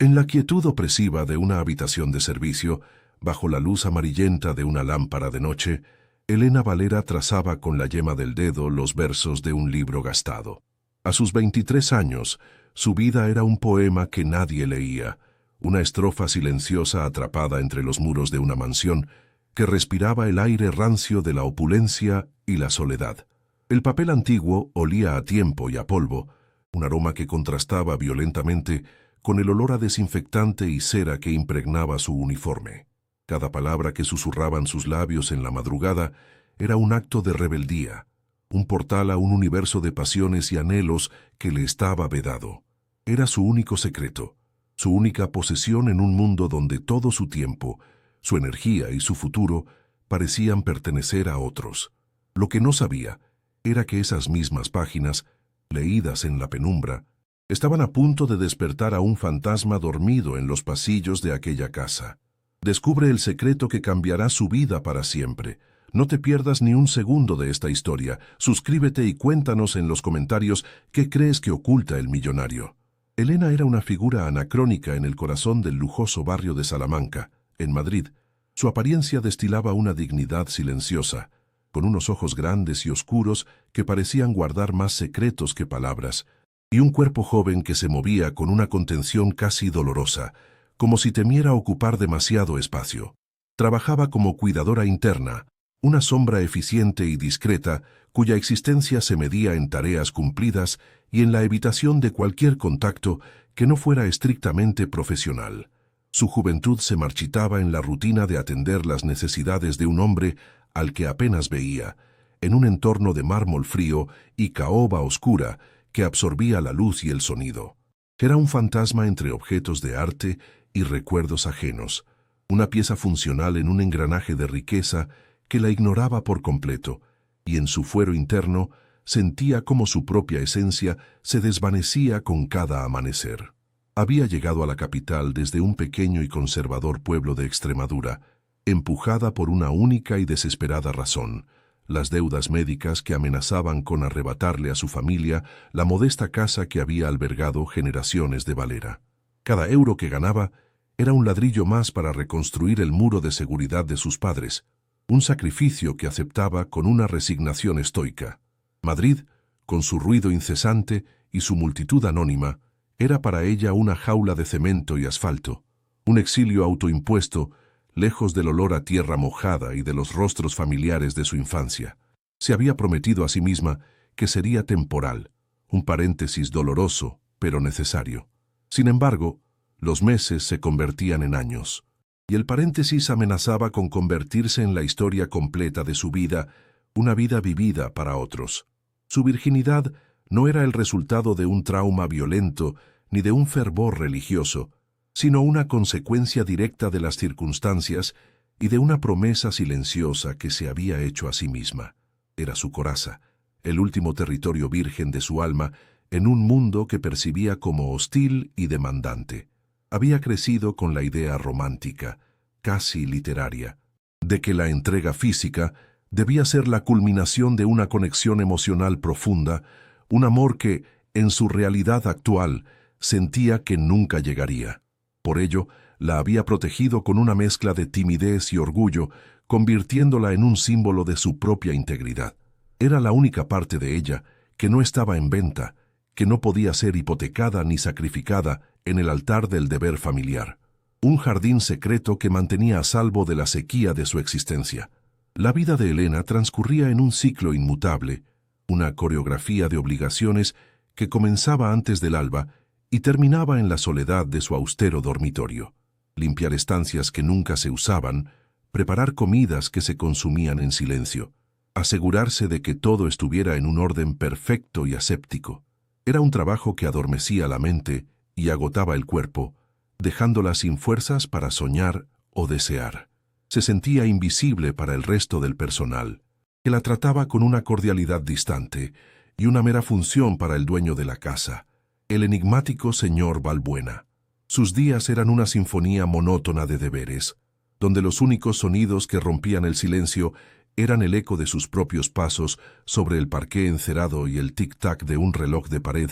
En la quietud opresiva de una habitación de servicio, bajo la luz amarillenta de una lámpara de noche, Elena Valera trazaba con la yema del dedo los versos de un libro gastado. A sus 23 años, su vida era un poema que nadie leía, una estrofa silenciosa atrapada entre los muros de una mansión que respiraba el aire rancio de la opulencia y la soledad. El papel antiguo olía a tiempo y a polvo, un aroma que contrastaba violentamente con el olor a desinfectante y cera que impregnaba su uniforme. Cada palabra que susurraban sus labios en la madrugada era un acto de rebeldía, un portal a un universo de pasiones y anhelos que le estaba vedado. Era su único secreto, su única posesión en un mundo donde todo su tiempo, su energía y su futuro parecían pertenecer a otros. Lo que no sabía era que esas mismas páginas, leídas en la penumbra, estaban a punto de despertar a un fantasma dormido en los pasillos de aquella casa. Descubre el secreto que cambiará su vida para siempre. No te pierdas ni un segundo de esta historia. Suscríbete y cuéntanos en los comentarios qué crees que oculta el millonario. Elena era una figura anacrónica en el corazón del lujoso barrio de Salamanca, en Madrid. Su apariencia destilaba una dignidad silenciosa, con unos ojos grandes y oscuros que parecían guardar más secretos que palabras, y un cuerpo joven que se movía con una contención casi dolorosa, como si temiera ocupar demasiado espacio. Trabajaba como cuidadora interna, una sombra eficiente y discreta cuya existencia se medía en tareas cumplidas y en la evitación de cualquier contacto que no fuera estrictamente profesional. Su juventud se marchitaba en la rutina de atender las necesidades de un hombre al que apenas veía, en un entorno de mármol frío y caoba oscura que absorbía la luz y el sonido. Era un fantasma entre objetos de arte y recuerdos ajenos, una pieza funcional en un engranaje de riqueza que la ignoraba por completo, y en su fuero interno sentía cómo su propia esencia se desvanecía con cada amanecer. Había llegado a la capital desde un pequeño y conservador pueblo de Extremadura, empujada por una única y desesperada razón: las deudas médicas que amenazaban con arrebatarle a su familia la modesta casa que había albergado generaciones de Valera. Cada euro que ganaba era un ladrillo más para reconstruir el muro de seguridad de sus padres, un sacrificio que aceptaba con una resignación estoica. Madrid, con su ruido incesante y su multitud anónima, era para ella una jaula de cemento y asfalto, un exilio autoimpuesto, lejos del olor a tierra mojada y de los rostros familiares de su infancia. Se había prometido a sí misma que sería temporal, un paréntesis doloroso, pero necesario. Sin embargo, los meses se convertían en años, y el paréntesis amenazaba con convertirse en la historia completa de su vida, una vida vivida para otros. Su virginidad no era el resultado de un trauma violento ni de un fervor religioso, sino una consecuencia directa de las circunstancias y de una promesa silenciosa que se había hecho a sí misma. Era su coraza, el último territorio virgen de su alma, en un mundo que percibía como hostil y demandante. Había crecido con la idea romántica, casi literaria, de que la entrega física debía ser la culminación de una conexión emocional profunda, un amor que, en su realidad actual, sentía que nunca llegaría. Por ello, la había protegido con una mezcla de timidez y orgullo, convirtiéndola en un símbolo de su propia integridad. Era la única parte de ella que no estaba en venta, que no podía ser hipotecada ni sacrificada en el altar del deber familiar. Un jardín secreto que mantenía a salvo de la sequía de su existencia. La vida de Elena transcurría en un ciclo inmutable, una coreografía de obligaciones que comenzaba antes del alba y terminaba en la soledad de su austero dormitorio. Limpiar estancias que nunca se usaban, preparar comidas que se consumían en silencio, asegurarse de que todo estuviera en un orden perfecto y aséptico. Era un trabajo que adormecía la mente y agotaba el cuerpo, dejándola sin fuerzas para soñar o desear. Se sentía invisible para el resto del personal, que la trataba con una cordialidad distante y una mera función para el dueño de la casa, el enigmático señor Balbuena. Sus días eran una sinfonía monótona de deberes, donde los únicos sonidos que rompían el silencio eran el eco de sus propios pasos sobre el parqué encerado y el tic-tac de un reloj de pared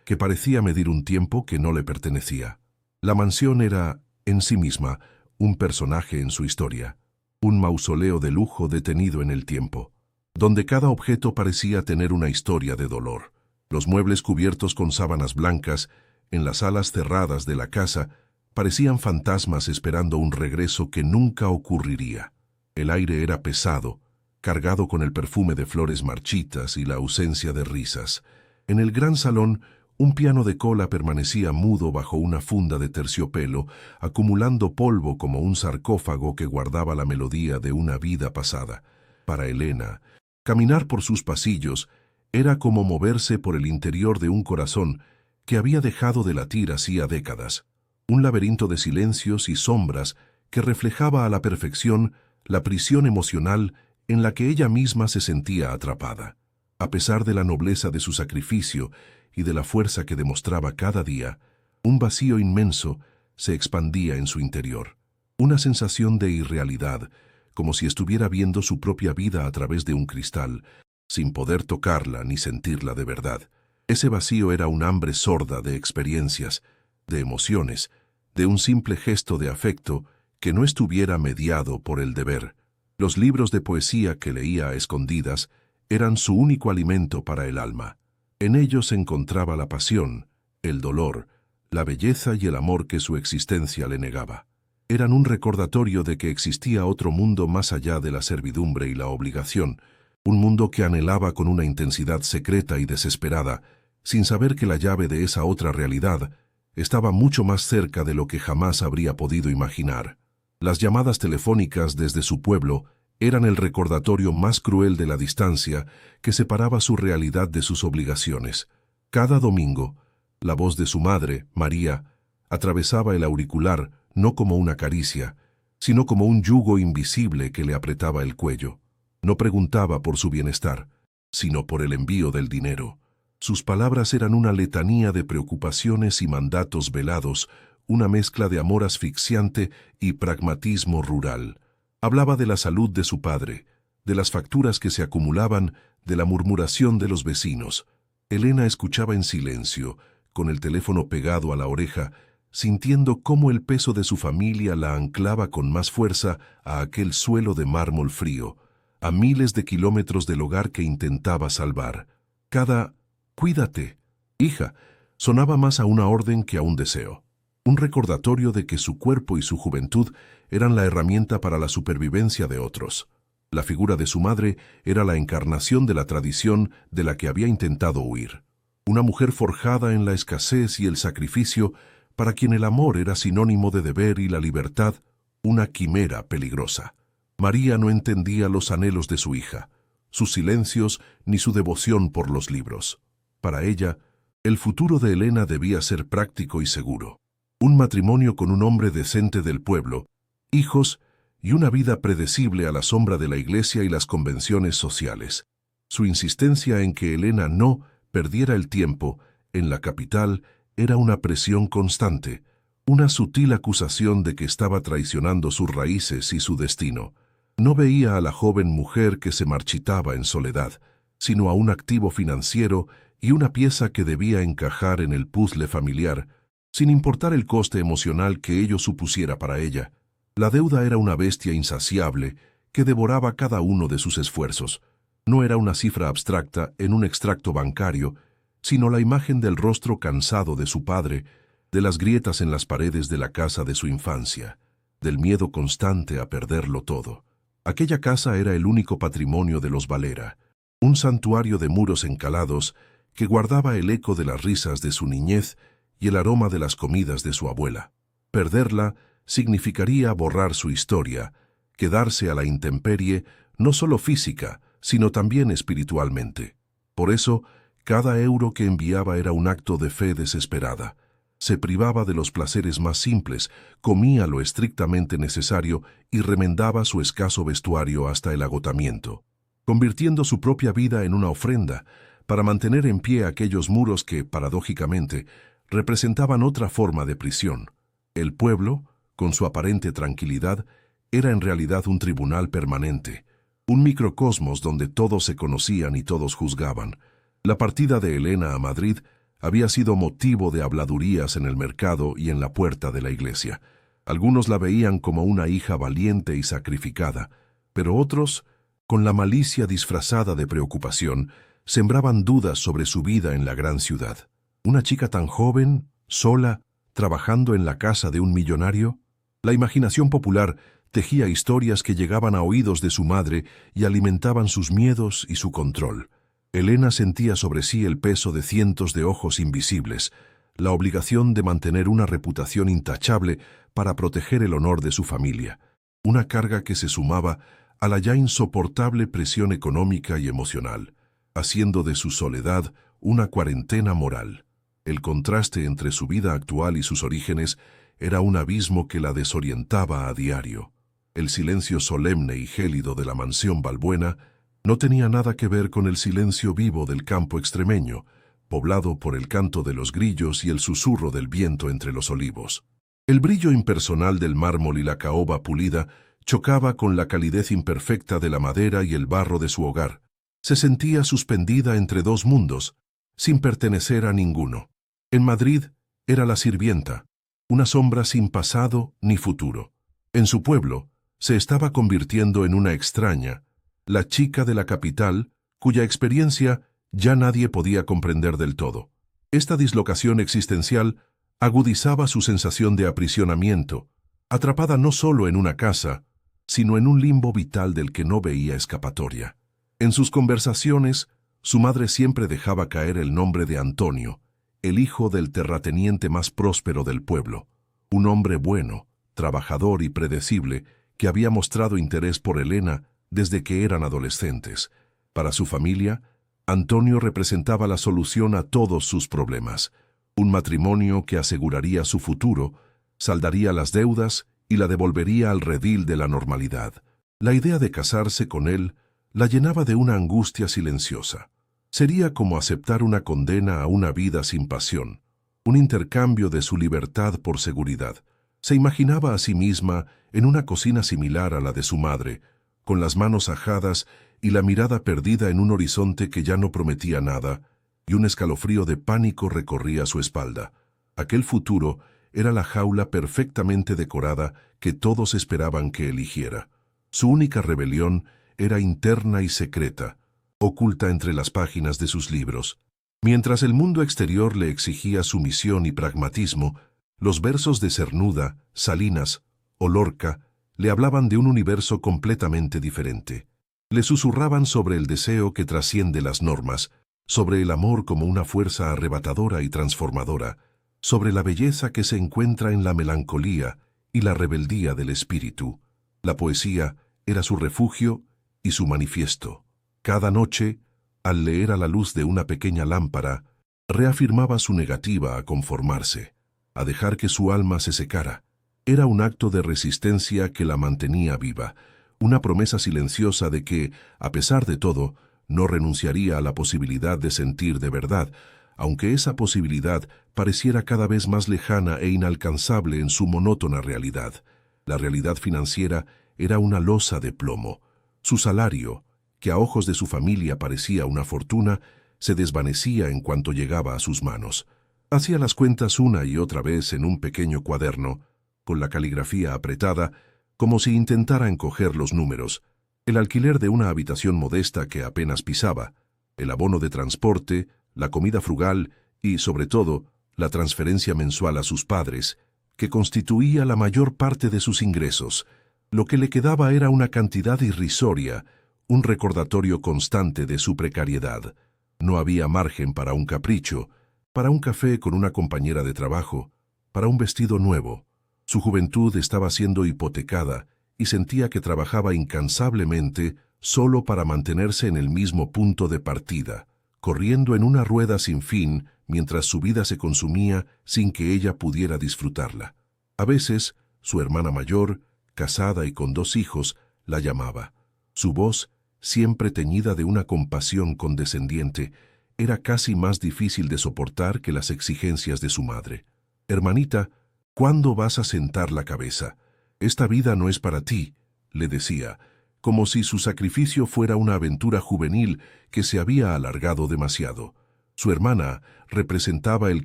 que parecía medir un tiempo que no le pertenecía. La mansión era, en sí misma, un personaje en su historia, un mausoleo de lujo detenido en el tiempo, donde cada objeto parecía tener una historia de dolor. Los muebles cubiertos con sábanas blancas, en las salas cerradas de la casa, parecían fantasmas esperando un regreso que nunca ocurriría. El aire era pesado, cargado con el perfume de flores marchitas y la ausencia de risas. En el gran salón, un piano de cola permanecía mudo bajo una funda de terciopelo, acumulando polvo como un sarcófago que guardaba la melodía de una vida pasada. Para Elena, caminar por sus pasillos era como moverse por el interior de un corazón que había dejado de latir hacía décadas. Un laberinto de silencios y sombras que reflejaba a la perfección la prisión emocional en la que ella misma se sentía atrapada. A pesar de la nobleza de su sacrificio y de la fuerza que demostraba cada día, un vacío inmenso se expandía en su interior. Una sensación de irrealidad, como si estuviera viendo su propia vida a través de un cristal, sin poder tocarla ni sentirla de verdad. Ese vacío era un hambre sorda de experiencias, de emociones, de un simple gesto de afecto que no estuviera mediado por el deber. Los libros de poesía que leía a escondidas eran su único alimento para el alma. En ellos se encontraba la pasión, el dolor, la belleza y el amor que su existencia le negaba. Eran un recordatorio de que existía otro mundo más allá de la servidumbre y la obligación, un mundo que anhelaba con una intensidad secreta y desesperada, sin saber que la llave de esa otra realidad estaba mucho más cerca de lo que jamás habría podido imaginar. Las llamadas telefónicas desde su pueblo eran el recordatorio más cruel de la distancia que separaba su realidad de sus obligaciones. Cada domingo, la voz de su madre, María, atravesaba el auricular no como una caricia, sino como un yugo invisible que le apretaba el cuello. No preguntaba por su bienestar, sino por el envío del dinero. Sus palabras eran una letanía de preocupaciones y mandatos velados, una mezcla de amor asfixiante y pragmatismo rural. Hablaba de la salud de su padre, de las facturas que se acumulaban, de la murmuración de los vecinos. Elena escuchaba en silencio, con el teléfono pegado a la oreja, sintiendo cómo el peso de su familia la anclaba con más fuerza a aquel suelo de mármol frío, a miles de kilómetros del hogar que intentaba salvar. Cada «cuídate, hija» sonaba más a una orden que a un deseo. Un recordatorio de que su cuerpo y su juventud eran la herramienta para la supervivencia de otros. La figura de su madre era la encarnación de la tradición de la que había intentado huir. Una mujer forjada en la escasez y el sacrificio, para quien el amor era sinónimo de deber y la libertad, una quimera peligrosa. María no entendía los anhelos de su hija, sus silencios ni su devoción por los libros. Para ella, el futuro de Elena debía ser práctico y seguro. Un matrimonio con un hombre decente del pueblo, hijos y una vida predecible a la sombra de la iglesia y las convenciones sociales. Su insistencia en que Elena no perdiera el tiempo en la capital era una presión constante, una sutil acusación de que estaba traicionando sus raíces y su destino. No veía a la joven mujer que se marchitaba en soledad, sino a un activo financiero y una pieza que debía encajar en el puzzle familiar, sin importar el coste emocional que ello supusiera para ella. La deuda era una bestia insaciable que devoraba cada uno de sus esfuerzos. No era una cifra abstracta en un extracto bancario, sino la imagen del rostro cansado de su padre, de las grietas en las paredes de la casa de su infancia, del miedo constante a perderlo todo. Aquella casa era el único patrimonio de los Valera, un santuario de muros encalados que guardaba el eco de las risas de su niñez y el aroma de las comidas de su abuela. Perderla significaría borrar su historia, quedarse a la intemperie no solo física, sino también espiritualmente. Por eso, cada euro que enviaba era un acto de fe desesperada. Se privaba de los placeres más simples, comía lo estrictamente necesario y remendaba su escaso vestuario hasta el agotamiento, convirtiendo su propia vida en una ofrenda para mantener en pie aquellos muros que, paradójicamente, representaban otra forma de prisión. El pueblo, con su aparente tranquilidad, era en realidad un tribunal permanente, un microcosmos donde todos se conocían y todos juzgaban. La partida de Elena a Madrid Había sido motivo de habladurías en el mercado y en la puerta de la iglesia. Algunos la veían como una hija valiente y sacrificada, pero otros, con la malicia disfrazada de preocupación, sembraban dudas sobre su vida en la gran ciudad. ¿Una chica tan joven, sola, trabajando en la casa de un millonario? La imaginación popular tejía historias que llegaban a oídos de su madre y alimentaban sus miedos y su control. Elena sentía sobre sí el peso de cientos de ojos invisibles, la obligación de mantener una reputación intachable para proteger el honor de su familia, una carga que se sumaba a la ya insoportable presión económica y emocional, haciendo de su soledad una cuarentena moral. El contraste entre su vida actual y sus orígenes era un abismo que la desorientaba a diario. El silencio solemne y gélido de la mansión Balbuena no tenía nada que ver con el silencio vivo del campo extremeño, poblado por el canto de los grillos y el susurro del viento entre los olivos. El brillo impersonal del mármol y la caoba pulida chocaba con la calidez imperfecta de la madera y el barro de su hogar. Se sentía suspendida entre dos mundos, sin pertenecer a ninguno. En Madrid era la sirvienta, una sombra sin pasado ni futuro. En su pueblo se estaba convirtiendo en una extraña, la chica de la capital, cuya experiencia ya nadie podía comprender del todo. Esta dislocación existencial agudizaba su sensación de aprisionamiento, atrapada no solo en una casa, sino en un limbo vital del que no veía escapatoria. En sus conversaciones, su madre siempre dejaba caer el nombre de Antonio, el hijo del terrateniente más próspero del pueblo, un hombre bueno, trabajador y predecible, que había mostrado interés por Elena desde que eran adolescentes. Para su familia, Antonio representaba la solución a todos sus problemas, un matrimonio que aseguraría su futuro, saldaría las deudas y la devolvería al redil de la normalidad. La idea de casarse con él la llenaba de una angustia silenciosa. Sería como aceptar una condena a una vida sin pasión, un intercambio de su libertad por seguridad. Se imaginaba a sí misma en una cocina similar a la de su madre, con las manos ajadas y la mirada perdida en un horizonte que ya no prometía nada, y un escalofrío de pánico recorría su espalda. Aquel futuro era la jaula perfectamente decorada que todos esperaban que eligiera. Su única rebelión era interna y secreta, oculta entre las páginas de sus libros. Mientras el mundo exterior le exigía sumisión y pragmatismo, los versos de Cernuda, Salinas o Lorca le hablaban de un universo completamente diferente. Le susurraban sobre el deseo que trasciende las normas, sobre el amor como una fuerza arrebatadora y transformadora, sobre la belleza que se encuentra en la melancolía y la rebeldía del espíritu. La poesía era su refugio y su manifiesto. Cada noche, al leer a la luz de una pequeña lámpara, reafirmaba su negativa a conformarse, a dejar que su alma se secara. Era un acto de resistencia que la mantenía viva, una promesa silenciosa de que, a pesar de todo, no renunciaría a la posibilidad de sentir de verdad, aunque esa posibilidad pareciera cada vez más lejana e inalcanzable en su monótona realidad. La realidad financiera era una losa de plomo. Su salario, que a ojos de su familia parecía una fortuna, se desvanecía en cuanto llegaba a sus manos. Hacía las cuentas una y otra vez en un pequeño cuaderno, con la caligrafía apretada, como si intentara encoger los números, el alquiler de una habitación modesta que apenas pisaba, el abono de transporte, la comida frugal y, sobre todo, la transferencia mensual a sus padres, que constituía la mayor parte de sus ingresos. Lo que le quedaba era una cantidad irrisoria, un recordatorio constante de su precariedad. No había margen para un capricho, para un café con una compañera de trabajo, para un vestido nuevo. Su juventud estaba siendo hipotecada y sentía que trabajaba incansablemente solo para mantenerse en el mismo punto de partida, corriendo en una rueda sin fin mientras su vida se consumía sin que ella pudiera disfrutarla. A veces, su hermana mayor, casada y con 2 hijos, la llamaba. Su voz, siempre teñida de una compasión condescendiente, era casi más difícil de soportar que las exigencias de su madre. «Hermanita, ¿cuándo vas a sentar la cabeza? Esta vida no es para ti», le decía, como si su sacrificio fuera una aventura juvenil que se había alargado demasiado. Su hermana representaba el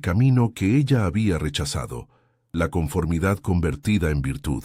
camino que ella había rechazado, la conformidad convertida en virtud.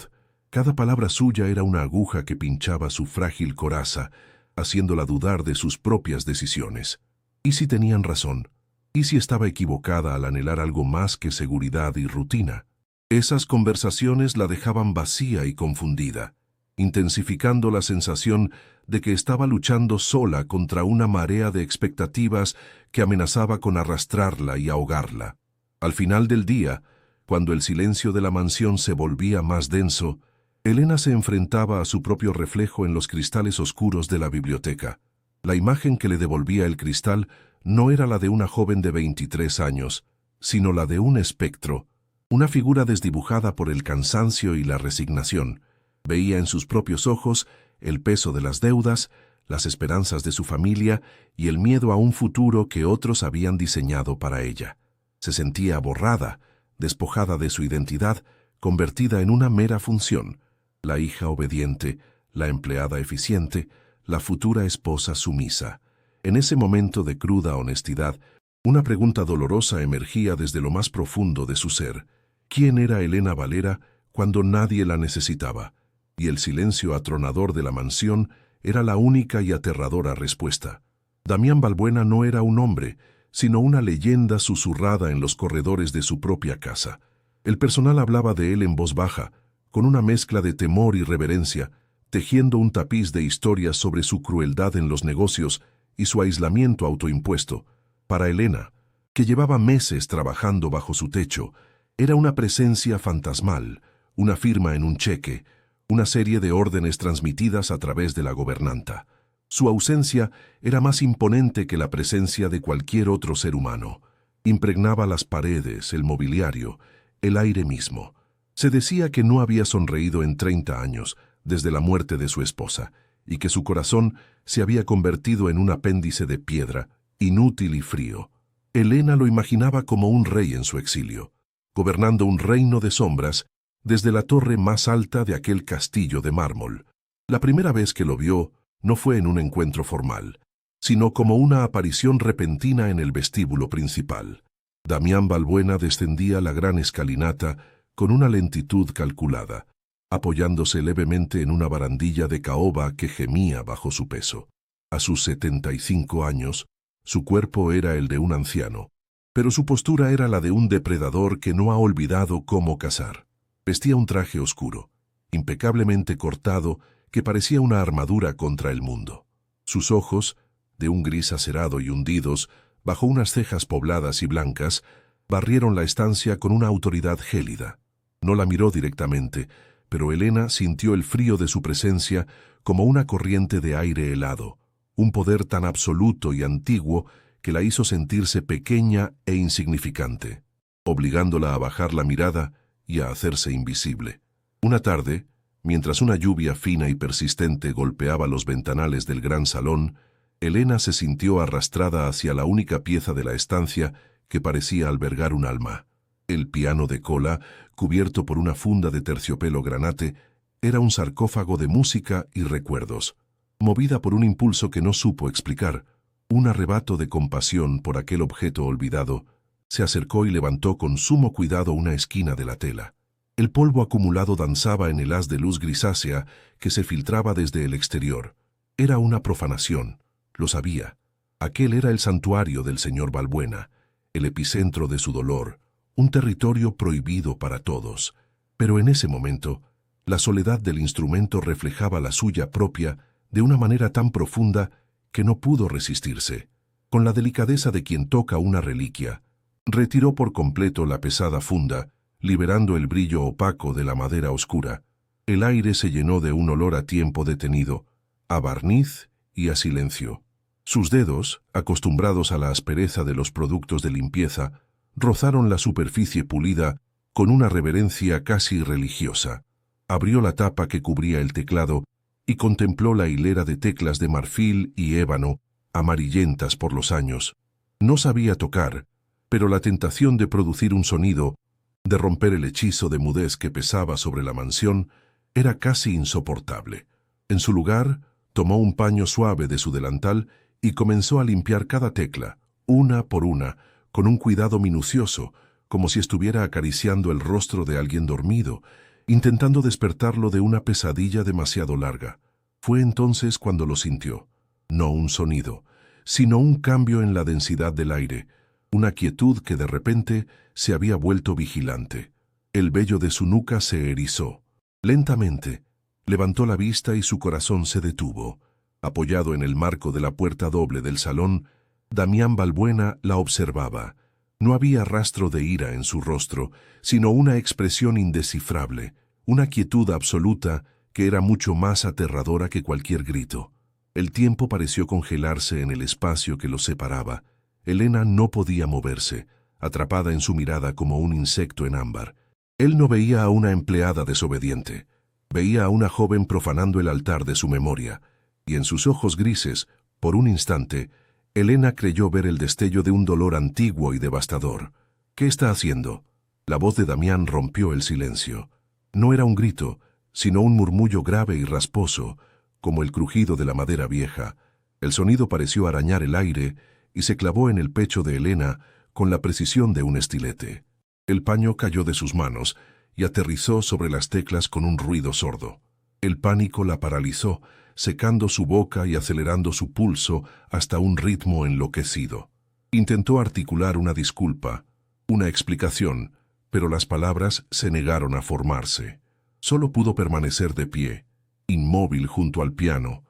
Cada palabra suya era una aguja que pinchaba su frágil coraza, haciéndola dudar de sus propias decisiones. ¿Y si tenían razón? ¿Y si estaba equivocada al anhelar algo más que seguridad y rutina? Esas conversaciones la dejaban vacía y confundida, intensificando la sensación de que estaba luchando sola contra una marea de expectativas que amenazaba con arrastrarla y ahogarla. Al final del día, cuando el silencio de la mansión se volvía más denso, Elena se enfrentaba a su propio reflejo en los cristales oscuros de la biblioteca. La imagen que le devolvía el cristal no era la de una joven de 23 años, sino la de un espectro, una figura desdibujada por el cansancio y la resignación. Veía en sus propios ojos el peso de las deudas, las esperanzas de su familia y el miedo a un futuro que otros habían diseñado para ella. Se sentía borrada, despojada de su identidad, convertida en una mera función, la hija obediente, la empleada eficiente, la futura esposa sumisa. En ese momento de cruda honestidad, una pregunta dolorosa emergía desde lo más profundo de su ser. ¿Quién era Elena Valera cuando nadie la necesitaba? Y el silencio atronador de la mansión era la única y aterradora respuesta. Damián Balbuena no era un hombre, sino una leyenda susurrada en los corredores de su propia casa. El personal hablaba de él en voz baja, con una mezcla de temor y reverencia, tejiendo un tapiz de historias sobre su crueldad en los negocios y su aislamiento autoimpuesto. Para Elena, que llevaba meses trabajando bajo su techo, era una presencia fantasmal, una firma en un cheque, una serie de órdenes transmitidas a través de la gobernanta. Su ausencia era más imponente que la presencia de cualquier otro ser humano. Impregnaba las paredes, el mobiliario, el aire mismo. Se decía que no había sonreído en 30 años, desde la muerte de su esposa, y que su corazón se había convertido en un apéndice de piedra, inútil y frío. Elena lo imaginaba como un rey en su exilio, gobernando un reino de sombras desde la torre más alta de aquel castillo de mármol. La primera vez que lo vio no fue en un encuentro formal, sino como una aparición repentina en el vestíbulo principal. Damián Balbuena descendía la gran escalinata con una lentitud calculada, apoyándose levemente en una barandilla de caoba que gemía bajo su peso. A sus 75 años, su cuerpo era el de un anciano, pero su postura era la de un depredador que no ha olvidado cómo cazar. Vestía un traje oscuro, impecablemente cortado, que parecía una armadura contra el mundo. Sus ojos, de un gris acerado y hundidos, bajo unas cejas pobladas y blancas, barrieron la estancia con una autoridad gélida. No la miró directamente, pero Elena sintió el frío de su presencia como una corriente de aire helado, un poder tan absoluto y antiguo que la hizo sentirse pequeña e insignificante, obligándola a bajar la mirada y a hacerse invisible. Una tarde, mientras una lluvia fina y persistente golpeaba los ventanales del gran salón, Elena se sintió arrastrada hacia la única pieza de la estancia que parecía albergar un alma. El piano de cola, cubierto por una funda de terciopelo granate, era un sarcófago de música y recuerdos. Movida por un impulso que no supo explicar, un arrebato de compasión por aquel objeto olvidado, se acercó y levantó con sumo cuidado una esquina de la tela. El polvo acumulado danzaba en el haz de luz grisácea que se filtraba desde el exterior. Era una profanación, lo sabía. Aquel era el santuario del señor Balbuena, el epicentro de su dolor, un territorio prohibido para todos. Pero en ese momento, la soledad del instrumento reflejaba la suya propia de una manera tan profunda que no pudo resistirse. Con la delicadeza de quien toca una reliquia, retiró por completo la pesada funda, liberando el brillo opaco de la madera oscura. El aire se llenó de un olor a tiempo detenido, a barniz y a silencio. Sus dedos, acostumbrados a la aspereza de los productos de limpieza, rozaron la superficie pulida con una reverencia casi religiosa. Abrió la tapa que cubría el teclado y contempló la hilera de teclas de marfil y ébano, amarillentas por los años. No sabía tocar, pero la tentación de producir un sonido, de romper el hechizo de mudez que pesaba sobre la mansión, era casi insoportable. En su lugar, tomó un paño suave de su delantal y comenzó a limpiar cada tecla, una por una, con un cuidado minucioso, como si estuviera acariciando el rostro de alguien dormido, intentando despertarlo de una pesadilla demasiado larga. Fue entonces cuando lo sintió. No un sonido, sino un cambio en la densidad del aire, una quietud que de repente se había vuelto vigilante. El vello de su nuca se erizó. Lentamente, levantó la vista y su corazón se detuvo. Apoyado en el marco de la puerta doble del salón, Damián Balbuena la observaba. No había rastro de ira en su rostro, sino una expresión indescifrable, una quietud absoluta que era mucho más aterradora que cualquier grito. El tiempo pareció congelarse en el espacio que los separaba. Elena no podía moverse, atrapada en su mirada como un insecto en ámbar. Él no veía a una empleada desobediente. Veía a una joven profanando el altar de su memoria, y en sus ojos grises, por un instante, Elena creyó ver el destello de un dolor antiguo y devastador. ¿Qué está haciendo? La voz de Damián rompió el silencio. No era un grito, sino un murmullo grave y rasposo, como el crujido de la madera vieja. El sonido pareció arañar el aire y se clavó en el pecho de Elena con la precisión de un estilete. El paño cayó de sus manos y aterrizó sobre las teclas con un ruido sordo. El pánico la paralizó, secando su boca y acelerando su pulso hasta un ritmo enloquecido. Intentó articular una disculpa, una explicación, pero las palabras se negaron a formarse. Solo pudo permanecer de pie, inmóvil junto al piano,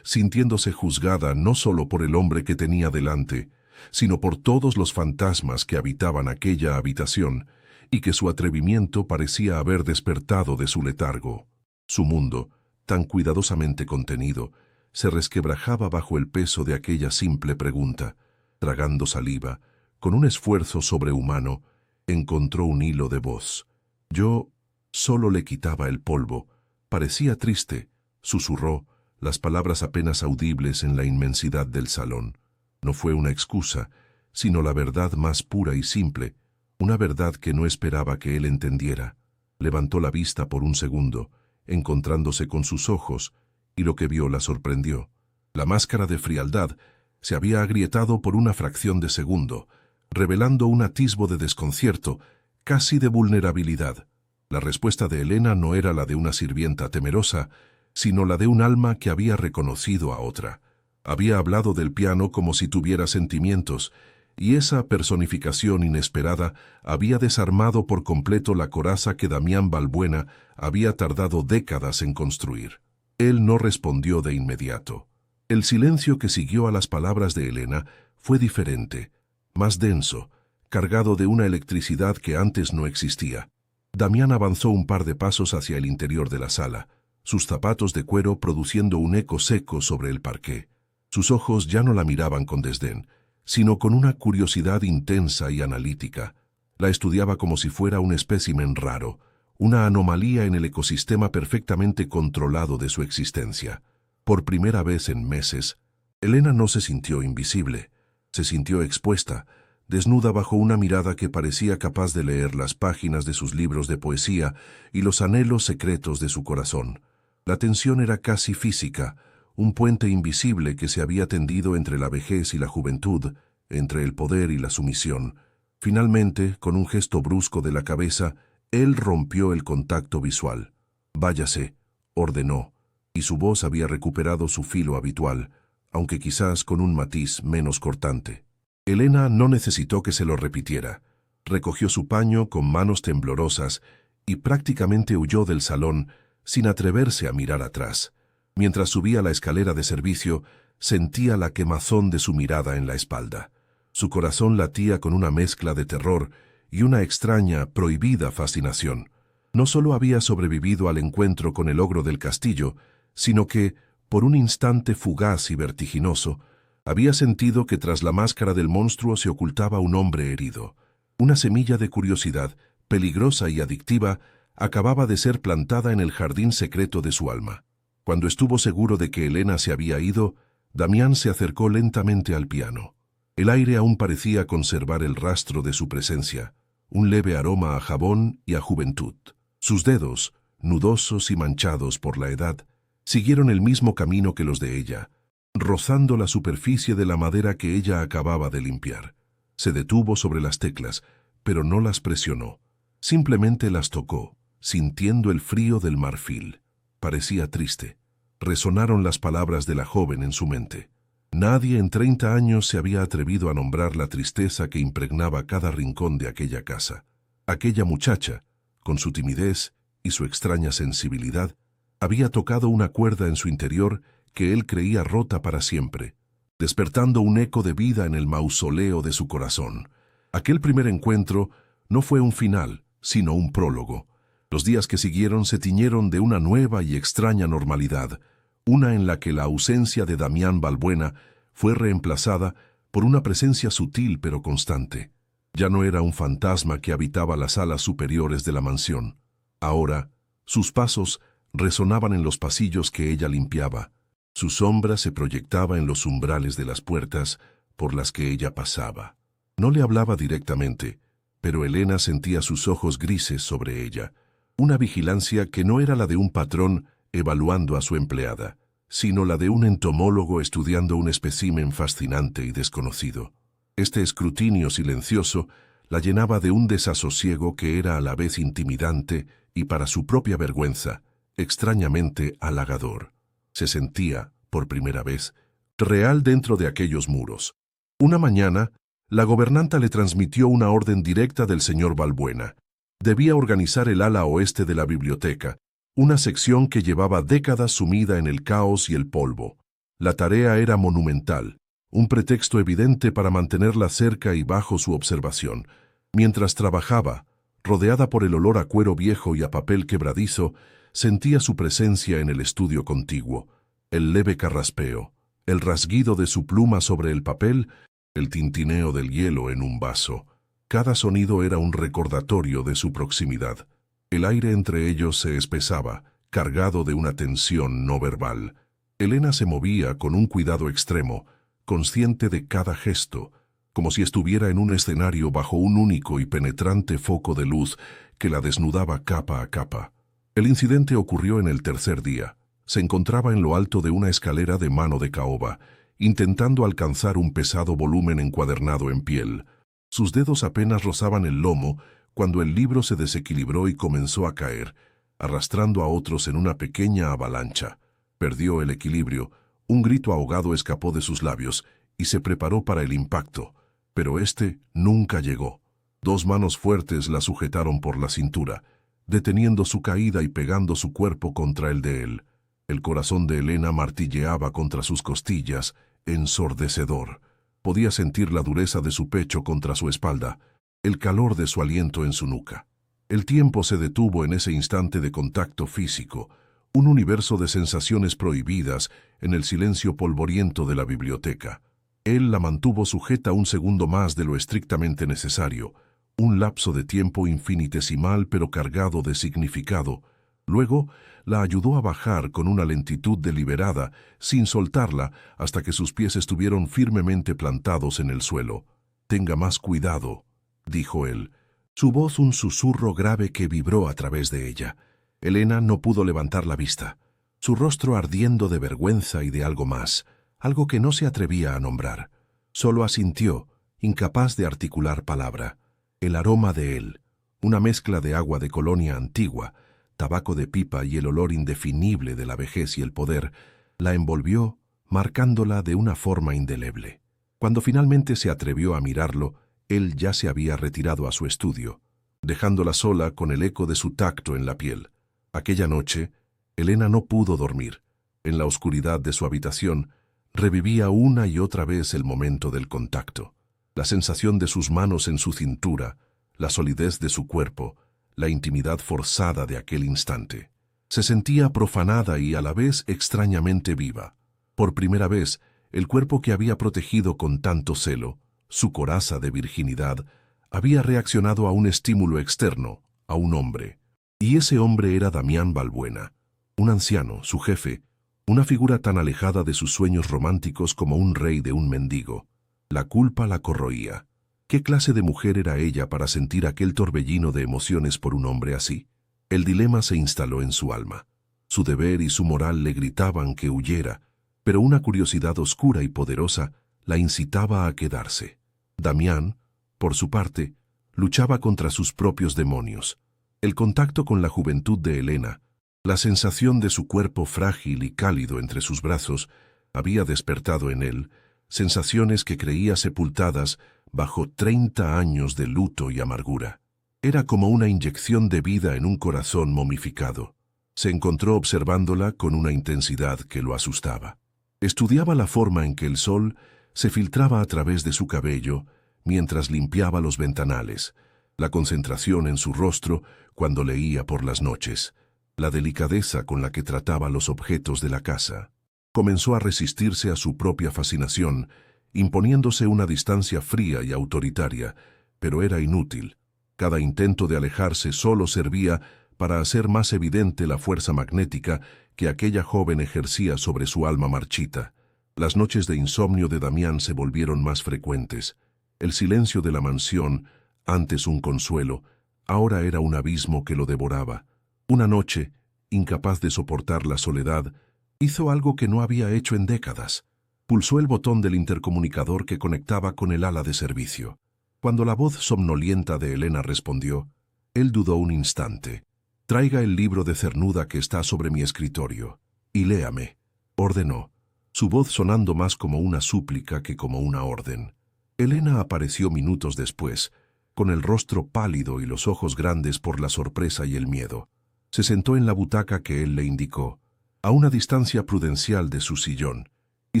sintiéndose juzgada no solo por el hombre que tenía delante, sino por todos los fantasmas que habitaban aquella habitación y que su atrevimiento parecía haber despertado de su letargo. Su mundo, tan cuidadosamente contenido, se resquebrajaba bajo el peso de aquella simple pregunta. Tragando saliva, con un esfuerzo sobrehumano, encontró un hilo de voz. Yo solo le quitaba el polvo. Parecía triste, susurró, las palabras apenas audibles en la inmensidad del salón. No fue una excusa, sino la verdad más pura y simple, una verdad que no esperaba que él entendiera. Levantó la vista por un segundo, encontrándose con sus ojos, y lo que vio la sorprendió. La máscara de frialdad se había agrietado por una fracción de segundo, revelando un atisbo de desconcierto, casi de vulnerabilidad. La respuesta de Elena no era la de una sirvienta temerosa, sino la de un alma que había reconocido a otra. Había hablado del piano como si tuviera sentimientos, y esa personificación inesperada había desarmado por completo la coraza que Damián Balbuena había tardado décadas en construir. Él no respondió de inmediato. El silencio que siguió a las palabras de Elena fue diferente, más denso, cargado de una electricidad que antes no existía. Damián avanzó un par de pasos hacia el interior de la sala, sus zapatos de cuero produciendo un eco seco sobre el parqué. Sus ojos ya no la miraban con desdén, sino con una curiosidad intensa y analítica. La estudiaba como si fuera un espécimen raro, una anomalía en el ecosistema perfectamente controlado de su existencia. Por primera vez en meses, Elena no se sintió invisible, se sintió expuesta, desnuda bajo una mirada que parecía capaz de leer las páginas de sus libros de poesía y los anhelos secretos de su corazón. La tensión era casi física, un puente invisible que se había tendido entre la vejez y la juventud, entre el poder y la sumisión. Finalmente, con un gesto brusco de la cabeza, él rompió el contacto visual. «Váyase», ordenó, y su voz había recuperado su filo habitual, aunque quizás con un matiz menos cortante. Elena no necesitó que se lo repitiera. Recogió su paño con manos temblorosas y prácticamente huyó del salón sin atreverse a mirar atrás. Mientras subía la escalera de servicio, sentía la quemazón de su mirada en la espalda. Su corazón latía con una mezcla de terror y una extraña, prohibida fascinación. No solo había sobrevivido al encuentro con el ogro del castillo, sino que, por un instante fugaz y vertiginoso, había sentido que tras la máscara del monstruo se ocultaba un hombre herido. Una semilla de curiosidad, peligrosa y adictiva, acababa de ser plantada en el jardín secreto de su alma. Cuando estuvo seguro de que Elena se había ido, Damián se acercó lentamente al piano. El aire aún parecía conservar el rastro de su presencia, un leve aroma a jabón y a juventud. Sus dedos, nudosos y manchados por la edad, siguieron el mismo camino que los de ella, rozando la superficie de la madera que ella acababa de limpiar. Se detuvo sobre las teclas, pero no las presionó. Simplemente las tocó, sintiendo el frío del marfil. Parecía triste. Resonaron las palabras de la joven en su mente. Nadie en 30 años se había atrevido a nombrar la tristeza que impregnaba cada rincón de aquella casa. Aquella muchacha, con su timidez y su extraña sensibilidad, había tocado una cuerda en su interior que él creía rota para siempre, despertando un eco de vida en el mausoleo de su corazón. Aquel primer encuentro no fue un final, sino un prólogo. Los días que siguieron se tiñeron de una nueva y extraña normalidad, una en la que la ausencia de Damián Balbuena fue reemplazada por una presencia sutil pero constante. Ya no era un fantasma que habitaba las salas superiores de la mansión. Ahora, sus pasos resonaban en los pasillos que ella limpiaba. Su sombra se proyectaba en los umbrales de las puertas por las que ella pasaba. No le hablaba directamente, pero Elena sentía sus ojos grises sobre ella, una vigilancia que no era la de un patrón evaluando a su empleada, sino la de un entomólogo estudiando un espécimen fascinante y desconocido. Este escrutinio silencioso la llenaba de un desasosiego que era a la vez intimidante y, para su propia vergüenza, extrañamente halagador. Se sentía, por primera vez, real dentro de aquellos muros. Una mañana, la gobernanta le transmitió una orden directa del señor Balbuena. Debía organizar el ala oeste de la biblioteca, una sección que llevaba décadas sumida en el caos y el polvo. La tarea era monumental, un pretexto evidente para mantenerla cerca y bajo su observación. Mientras trabajaba, rodeada por el olor a cuero viejo y a papel quebradizo, sentía su presencia en el estudio contiguo, el leve carraspeo, el rasguido de su pluma sobre el papel, el tintineo del hielo en un vaso. Cada sonido era un recordatorio de su proximidad. El aire entre ellos se espesaba, cargado de una tensión no verbal. Elena se movía con un cuidado extremo, consciente de cada gesto, como si estuviera en un escenario bajo un único y penetrante foco de luz que la desnudaba capa a capa. El incidente ocurrió en el tercer día. Se encontraba en lo alto de una escalera de mano de caoba, intentando alcanzar un pesado volumen encuadernado en piel. Sus dedos apenas rozaban el lomo cuando el libro se desequilibró y comenzó a caer, arrastrando a otros en una pequeña avalancha. Perdió el equilibrio, un grito ahogado escapó de sus labios y se preparó para el impacto, pero este nunca llegó. Dos manos fuertes la sujetaron por la cintura, deteniendo su caída y pegando su cuerpo contra el de él. El corazón de Elena martilleaba contra sus costillas, ensordecedor. Podía sentir la dureza de su pecho contra su espalda, el calor de su aliento en su nuca. El tiempo se detuvo en ese instante de contacto físico, un universo de sensaciones prohibidas en el silencio polvoriento de la biblioteca. Él la mantuvo sujeta un segundo más de lo estrictamente necesario, un lapso de tiempo infinitesimal pero cargado de significado. Luego la ayudó a bajar con una lentitud deliberada, sin soltarla hasta que sus pies estuvieron firmemente plantados en el suelo. «Tenga más cuidado», dijo él, su voz un susurro grave que vibró a través de ella. Elena no pudo levantar la vista, su rostro ardiendo de vergüenza y de algo más, algo que no se atrevía a nombrar. Solo asintió, incapaz de articular palabra. El aroma de él, una mezcla de agua de colonia antigua, tabaco de pipa y el olor indefinible de la vejez y el poder, la envolvió, marcándola de una forma indeleble. Cuando finalmente se atrevió a mirarlo, él ya se había retirado a su estudio, dejándola sola con el eco de su tacto en la piel. Aquella noche, Elena no pudo dormir. En la oscuridad de su habitación, revivía una y otra vez el momento del contacto, la sensación de sus manos en su cintura, la solidez de su cuerpo, la intimidad forzada de aquel instante. Se sentía profanada y a la vez extrañamente viva. Por primera vez, el cuerpo que había protegido con tanto celo, su coraza de virginidad, había reaccionado a un estímulo externo, a un hombre. Y ese hombre era Damián Balbuena, un anciano, su jefe, una figura tan alejada de sus sueños románticos como un rey de un mendigo. La culpa la corroía. ¿Qué clase de mujer era ella para sentir aquel torbellino de emociones por un hombre así? El dilema se instaló en su alma. Su deber y su moral le gritaban que huyera, pero una curiosidad oscura y poderosa la incitaba a quedarse. Damián, por su parte, luchaba contra sus propios demonios. El contacto con la juventud de Elena, la sensación de su cuerpo frágil y cálido entre sus brazos, había despertado en él sensaciones que creía sepultadas bajo 30 años de luto y amargura. Era como una inyección de vida en un corazón momificado. Se encontró observándola con una intensidad que lo asustaba. Estudiaba la forma en que el sol se filtraba a través de su cabello mientras limpiaba los ventanales, la concentración en su rostro cuando leía por las noches, la delicadeza con la que trataba los objetos de la casa. Comenzó a resistirse a su propia fascinación, imponiéndose una distancia fría y autoritaria, pero era inútil. Cada intento de alejarse solo servía para hacer más evidente la fuerza magnética que aquella joven ejercía sobre su alma marchita. Las noches de insomnio de Damián se volvieron más frecuentes. El silencio de la mansión, antes un consuelo, ahora era un abismo que lo devoraba. Una noche, incapaz de soportar la soledad, hizo algo que no había hecho en décadas. Pulsó el botón del intercomunicador que conectaba con el ala de servicio. Cuando la voz somnolienta de Elena respondió, él dudó un instante. «Traiga el libro de Cernuda que está sobre mi escritorio, y léame», ordenó, su voz sonando más como una súplica que como una orden. Elena apareció minutos después, con el rostro pálido y los ojos grandes por la sorpresa y el miedo. Se sentó en la butaca que él le indicó, a una distancia prudencial de su sillón, y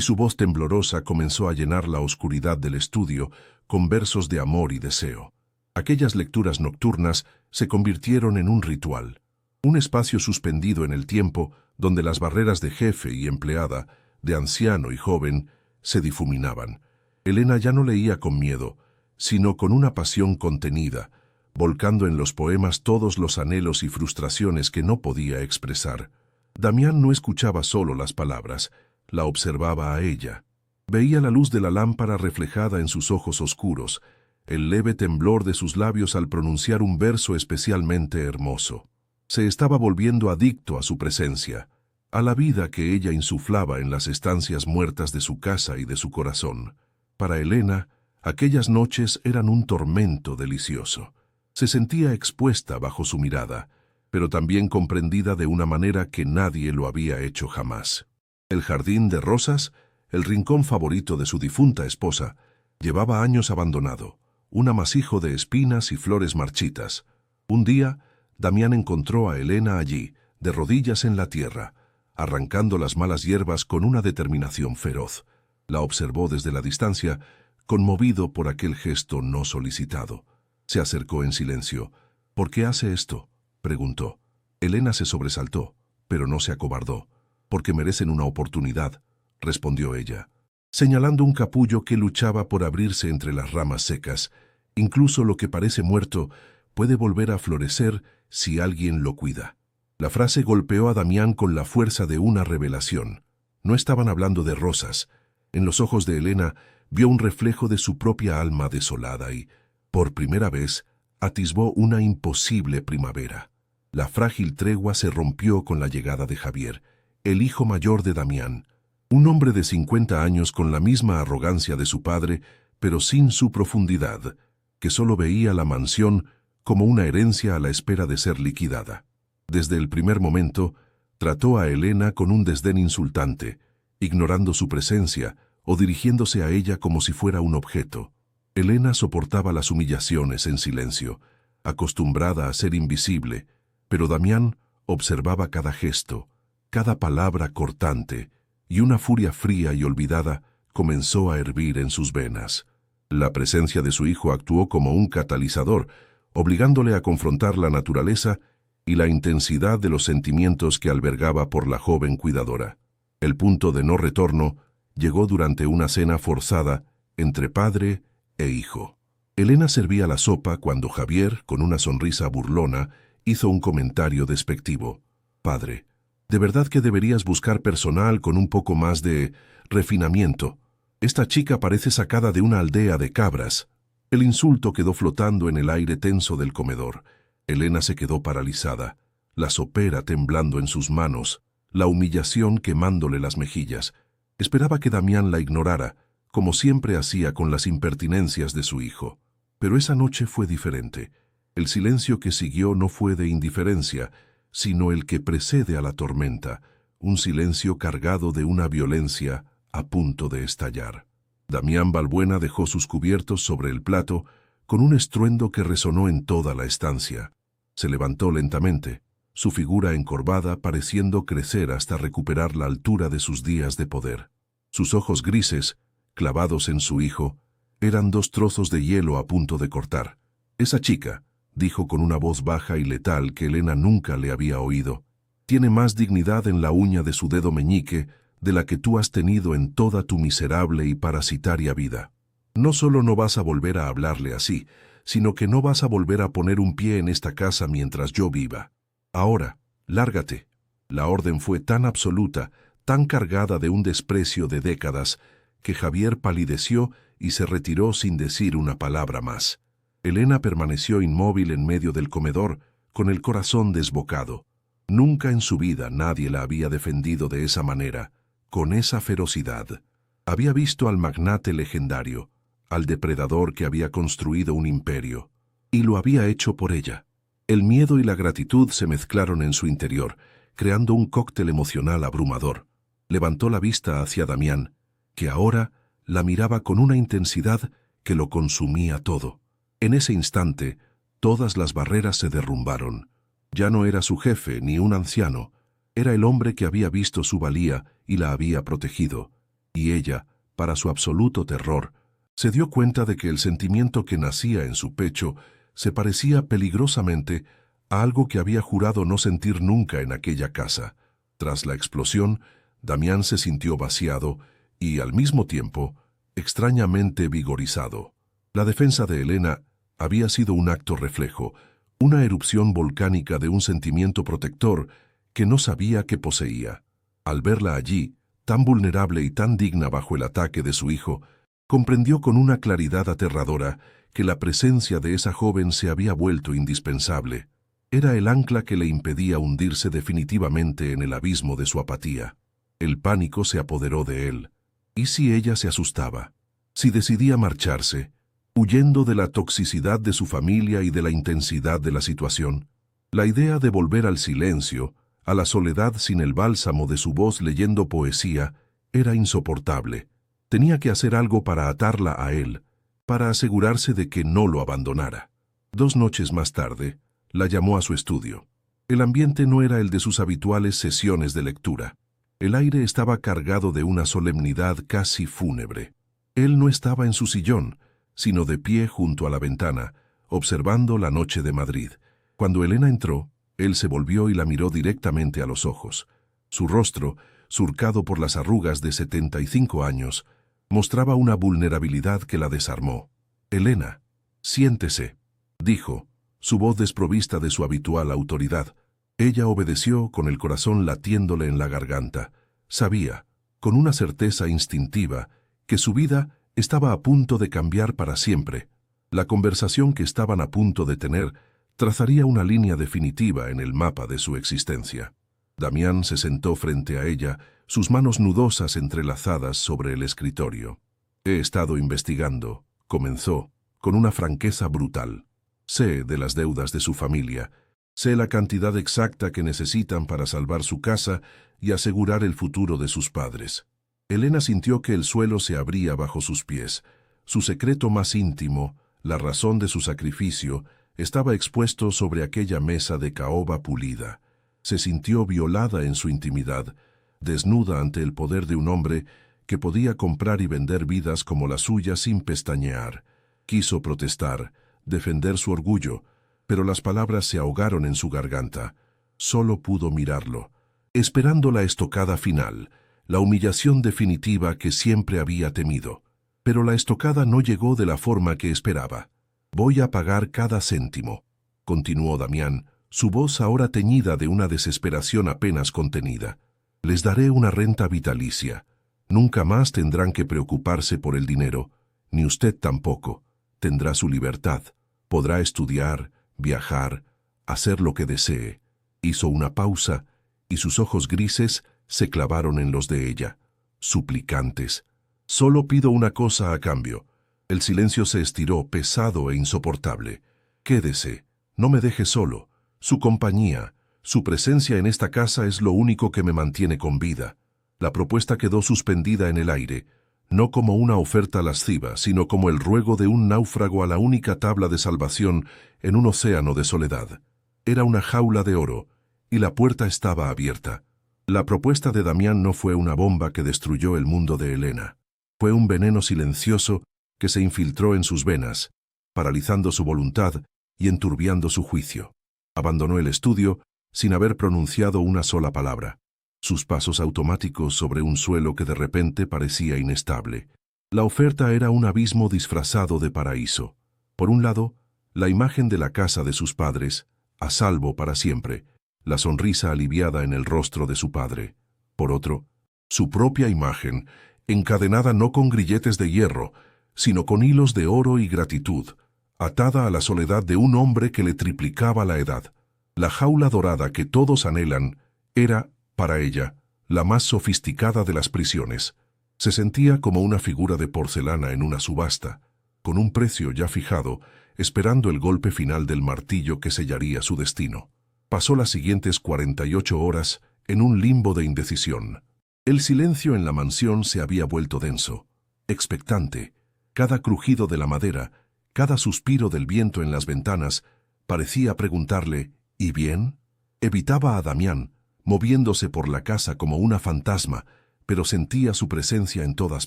su voz temblorosa comenzó a llenar la oscuridad del estudio con versos de amor y deseo. Aquellas lecturas nocturnas se convirtieron en un ritual, un espacio suspendido en el tiempo donde las barreras de jefe y empleada, de anciano y joven, se difuminaban. Elena ya no leía con miedo, sino con una pasión contenida, volcando en los poemas todos los anhelos y frustraciones que no podía expresar. Damián no escuchaba solo las palabras, la observaba a ella. Veía la luz de la lámpara reflejada en sus ojos oscuros, el leve temblor de sus labios al pronunciar un verso especialmente hermoso. Se estaba volviendo adicto a su presencia, a la vida que ella insuflaba en las estancias muertas de su casa y de su corazón. Para Elena, aquellas noches eran un tormento delicioso. Se sentía expuesta bajo su mirada, pero también comprendida de una manera que nadie lo había hecho jamás. El jardín de rosas, el rincón favorito de su difunta esposa, llevaba años abandonado, un amasijo de espinas y flores marchitas. Un día, Damián encontró a Elena allí, de rodillas en la tierra, arrancando las malas hierbas con una determinación feroz. La observó desde la distancia, conmovido por aquel gesto no solicitado. Se acercó en silencio. «¿Por qué hace esto?», preguntó. Elena se sobresaltó, pero no se acobardó. «Porque merecen una oportunidad», respondió ella, señalando un capullo que luchaba por abrirse entre las ramas secas. «Incluso lo que parece muerto puede volver a florecer si alguien lo cuida». La frase golpeó a Damián con la fuerza de una revelación. No estaban hablando de rosas. En los ojos de Elena vio un reflejo de su propia alma desolada y, por primera vez, atisbó una imposible primavera. La frágil tregua se rompió con la llegada de Javier, el hijo mayor de Damián, un hombre de 50 años con la misma arrogancia de su padre, pero sin su profundidad, que solo veía la mansión como una herencia a la espera de ser liquidada. Desde el primer momento, trató a Elena con un desdén insultante, ignorando su presencia o dirigiéndose a ella como si fuera un objeto. Elena soportaba las humillaciones en silencio, acostumbrada a ser invisible, pero Damián observaba cada gesto, cada palabra cortante, y una furia fría y olvidada comenzó a hervir en sus venas. La presencia de su hijo actuó como un catalizador, obligándole a confrontar la naturaleza y la intensidad de los sentimientos que albergaba por la joven cuidadora. El punto de no retorno llegó durante una cena forzada entre padre e hijo. Elena servía la sopa cuando Javier, con una sonrisa burlona, hizo un comentario despectivo. «Padre, de verdad que deberías buscar personal con un poco más de refinamiento. Esta chica parece sacada de una aldea de cabras». El insulto quedó flotando en el aire tenso del comedor. Elena se quedó paralizada, la sopera temblando en sus manos, la humillación quemándole las mejillas. Esperaba que Damián la ignorara, como siempre hacía con las impertinencias de su hijo. Pero esa noche fue diferente. El silencio que siguió no fue de indiferencia, sino el que precede a la tormenta, un silencio cargado de una violencia a punto de estallar. Damián Balbuena dejó sus cubiertos sobre el plato con un estruendo que resonó en toda la estancia. Se levantó lentamente, su figura encorvada pareciendo crecer hasta recuperar la altura de sus días de poder. Sus ojos grises, clavados en su hijo, eran dos trozos de hielo a punto de cortar. «Esa chica», dijo con una voz baja y letal que Elena nunca le había oído, «tiene más dignidad en la uña de su dedo meñique de la que tú has tenido en toda tu miserable y parasitaria vida. No solo no vas a volver a hablarle así, sino que no vas a volver a poner un pie en esta casa mientras yo viva. Ahora, lárgate». La orden fue tan absoluta, tan cargada de un desprecio de décadas, que Javier palideció y se retiró sin decir una palabra más. Elena permaneció inmóvil en medio del comedor, con el corazón desbocado. Nunca en su vida nadie la había defendido de esa manera, con esa ferocidad. Había visto al magnate legendario, al depredador que había construido un imperio, y lo había hecho por ella. El miedo y la gratitud se mezclaron en su interior, creando un cóctel emocional abrumador. Levantó la vista hacia Damián, que ahora la miraba con una intensidad que lo consumía todo. En ese instante, todas las barreras se derrumbaron. Ya no era su jefe ni un anciano, era el hombre que había visto su valía y la había protegido. Y ella, para su absoluto terror, se dio cuenta de que el sentimiento que nacía en su pecho se parecía peligrosamente a algo que había jurado no sentir nunca en aquella casa. Tras la explosión, Damián se sintió vaciado y, al mismo tiempo, extrañamente vigorizado. La defensa de Elena había sido un acto reflejo, una erupción volcánica de un sentimiento protector que no sabía que poseía. Al verla allí, tan vulnerable y tan digna bajo el ataque de su hijo, comprendió con una claridad aterradora que la presencia de esa joven se había vuelto indispensable. Era el ancla que le impedía hundirse definitivamente en el abismo de su apatía. El pánico se apoderó de él. ¿Y si ella se asustaba? Si decidía marcharse, huyendo de la toxicidad de su familia y de la intensidad de la situación. La idea de volver al silencio, a la soledad sin el bálsamo de su voz leyendo poesía, era insoportable. Tenía que hacer algo para atarla a él, para asegurarse de que no lo abandonara. 2 noches más tarde, la llamó a su estudio. El ambiente no era el de sus habituales sesiones de lectura. El aire estaba cargado de una solemnidad casi fúnebre. Él no estaba en su sillón, sino de pie junto a la ventana, observando la noche de Madrid. Cuando Elena entró, él se volvió y la miró directamente a los ojos. Su rostro, surcado por las arrugas de 75 años, mostraba una vulnerabilidad que la desarmó. «Elena, siéntese», dijo, su voz desprovista de su habitual autoridad. Ella obedeció con el corazón latiéndole en la garganta. Sabía, con una certeza instintiva, que su vida estaba a punto de cambiar para siempre. La conversación que estaban a punto de tener trazaría una línea definitiva en el mapa de su existencia. Damián se sentó frente a ella, sus manos nudosas entrelazadas sobre el escritorio. «He estado investigando», comenzó, con una franqueza brutal. «Sé de las deudas de su familia, sé la cantidad exacta que necesitan para salvar su casa y asegurar el futuro de sus padres». Elena sintió que el suelo se abría bajo sus pies. Su secreto más íntimo, la razón de su sacrificio, estaba expuesto sobre aquella mesa de caoba pulida. Se sintió violada en su intimidad, desnuda ante el poder de un hombre que podía comprar y vender vidas como la suya sin pestañear. Quiso protestar, defender su orgullo, pero las palabras se ahogaron en su garganta. Solo pudo mirarlo, esperando la estocada final, la humillación definitiva que siempre había temido. Pero la estocada no llegó de la forma que esperaba. «Voy a pagar cada céntimo», continuó Damián, su voz ahora teñida de una desesperación apenas contenida. «Les daré una renta vitalicia. Nunca más tendrán que preocuparse por el dinero, ni usted tampoco. Tendrá su libertad, podrá estudiar, viajar, hacer lo que desee». Hizo una pausa, y sus ojos grises se clavaron en los de ella. suplicantes. Solo pido una cosa a cambio. El silencio se estiró, pesado e insoportable. Quédese, no me deje solo. Su compañía, su presencia en esta casa es lo único que me mantiene con vida. La propuesta quedó suspendida en el aire, no como una oferta lasciva, sino como el ruego de un náufrago a la única tabla de salvación en un océano de soledad. Era una jaula de oro, y la puerta estaba abierta. La propuesta de Damián no fue una bomba que destruyó el mundo de Elena. Fue un veneno silencioso que se infiltró en sus venas, paralizando su voluntad y enturbiando su juicio. Abandonó el estudio sin haber pronunciado una sola palabra. Sus pasos automáticos sobre un suelo que de repente parecía inestable. La oferta era un abismo disfrazado de paraíso. Por un lado, la imagen de la casa de sus padres, a salvo para siempre, la sonrisa aliviada en el rostro de su padre. Por otro, su propia imagen, encadenada no con grilletes de hierro, sino con hilos de oro y gratitud, atada a la soledad de un hombre que le triplicaba la edad. La jaula dorada que todos anhelan era, para ella, la más sofisticada de las prisiones. Se sentía como una figura de porcelana en una subasta, con un precio ya fijado, esperando el golpe final del martillo que sellaría su destino. Pasó las siguientes 48 horas en un limbo de indecisión. El silencio en la mansión se había vuelto denso, expectante. Cada crujido de la madera, cada suspiro del viento en las ventanas, parecía preguntarle, ¿y bien? Evitaba a Damián, moviéndose por la casa como una fantasma, pero sentía su presencia en todas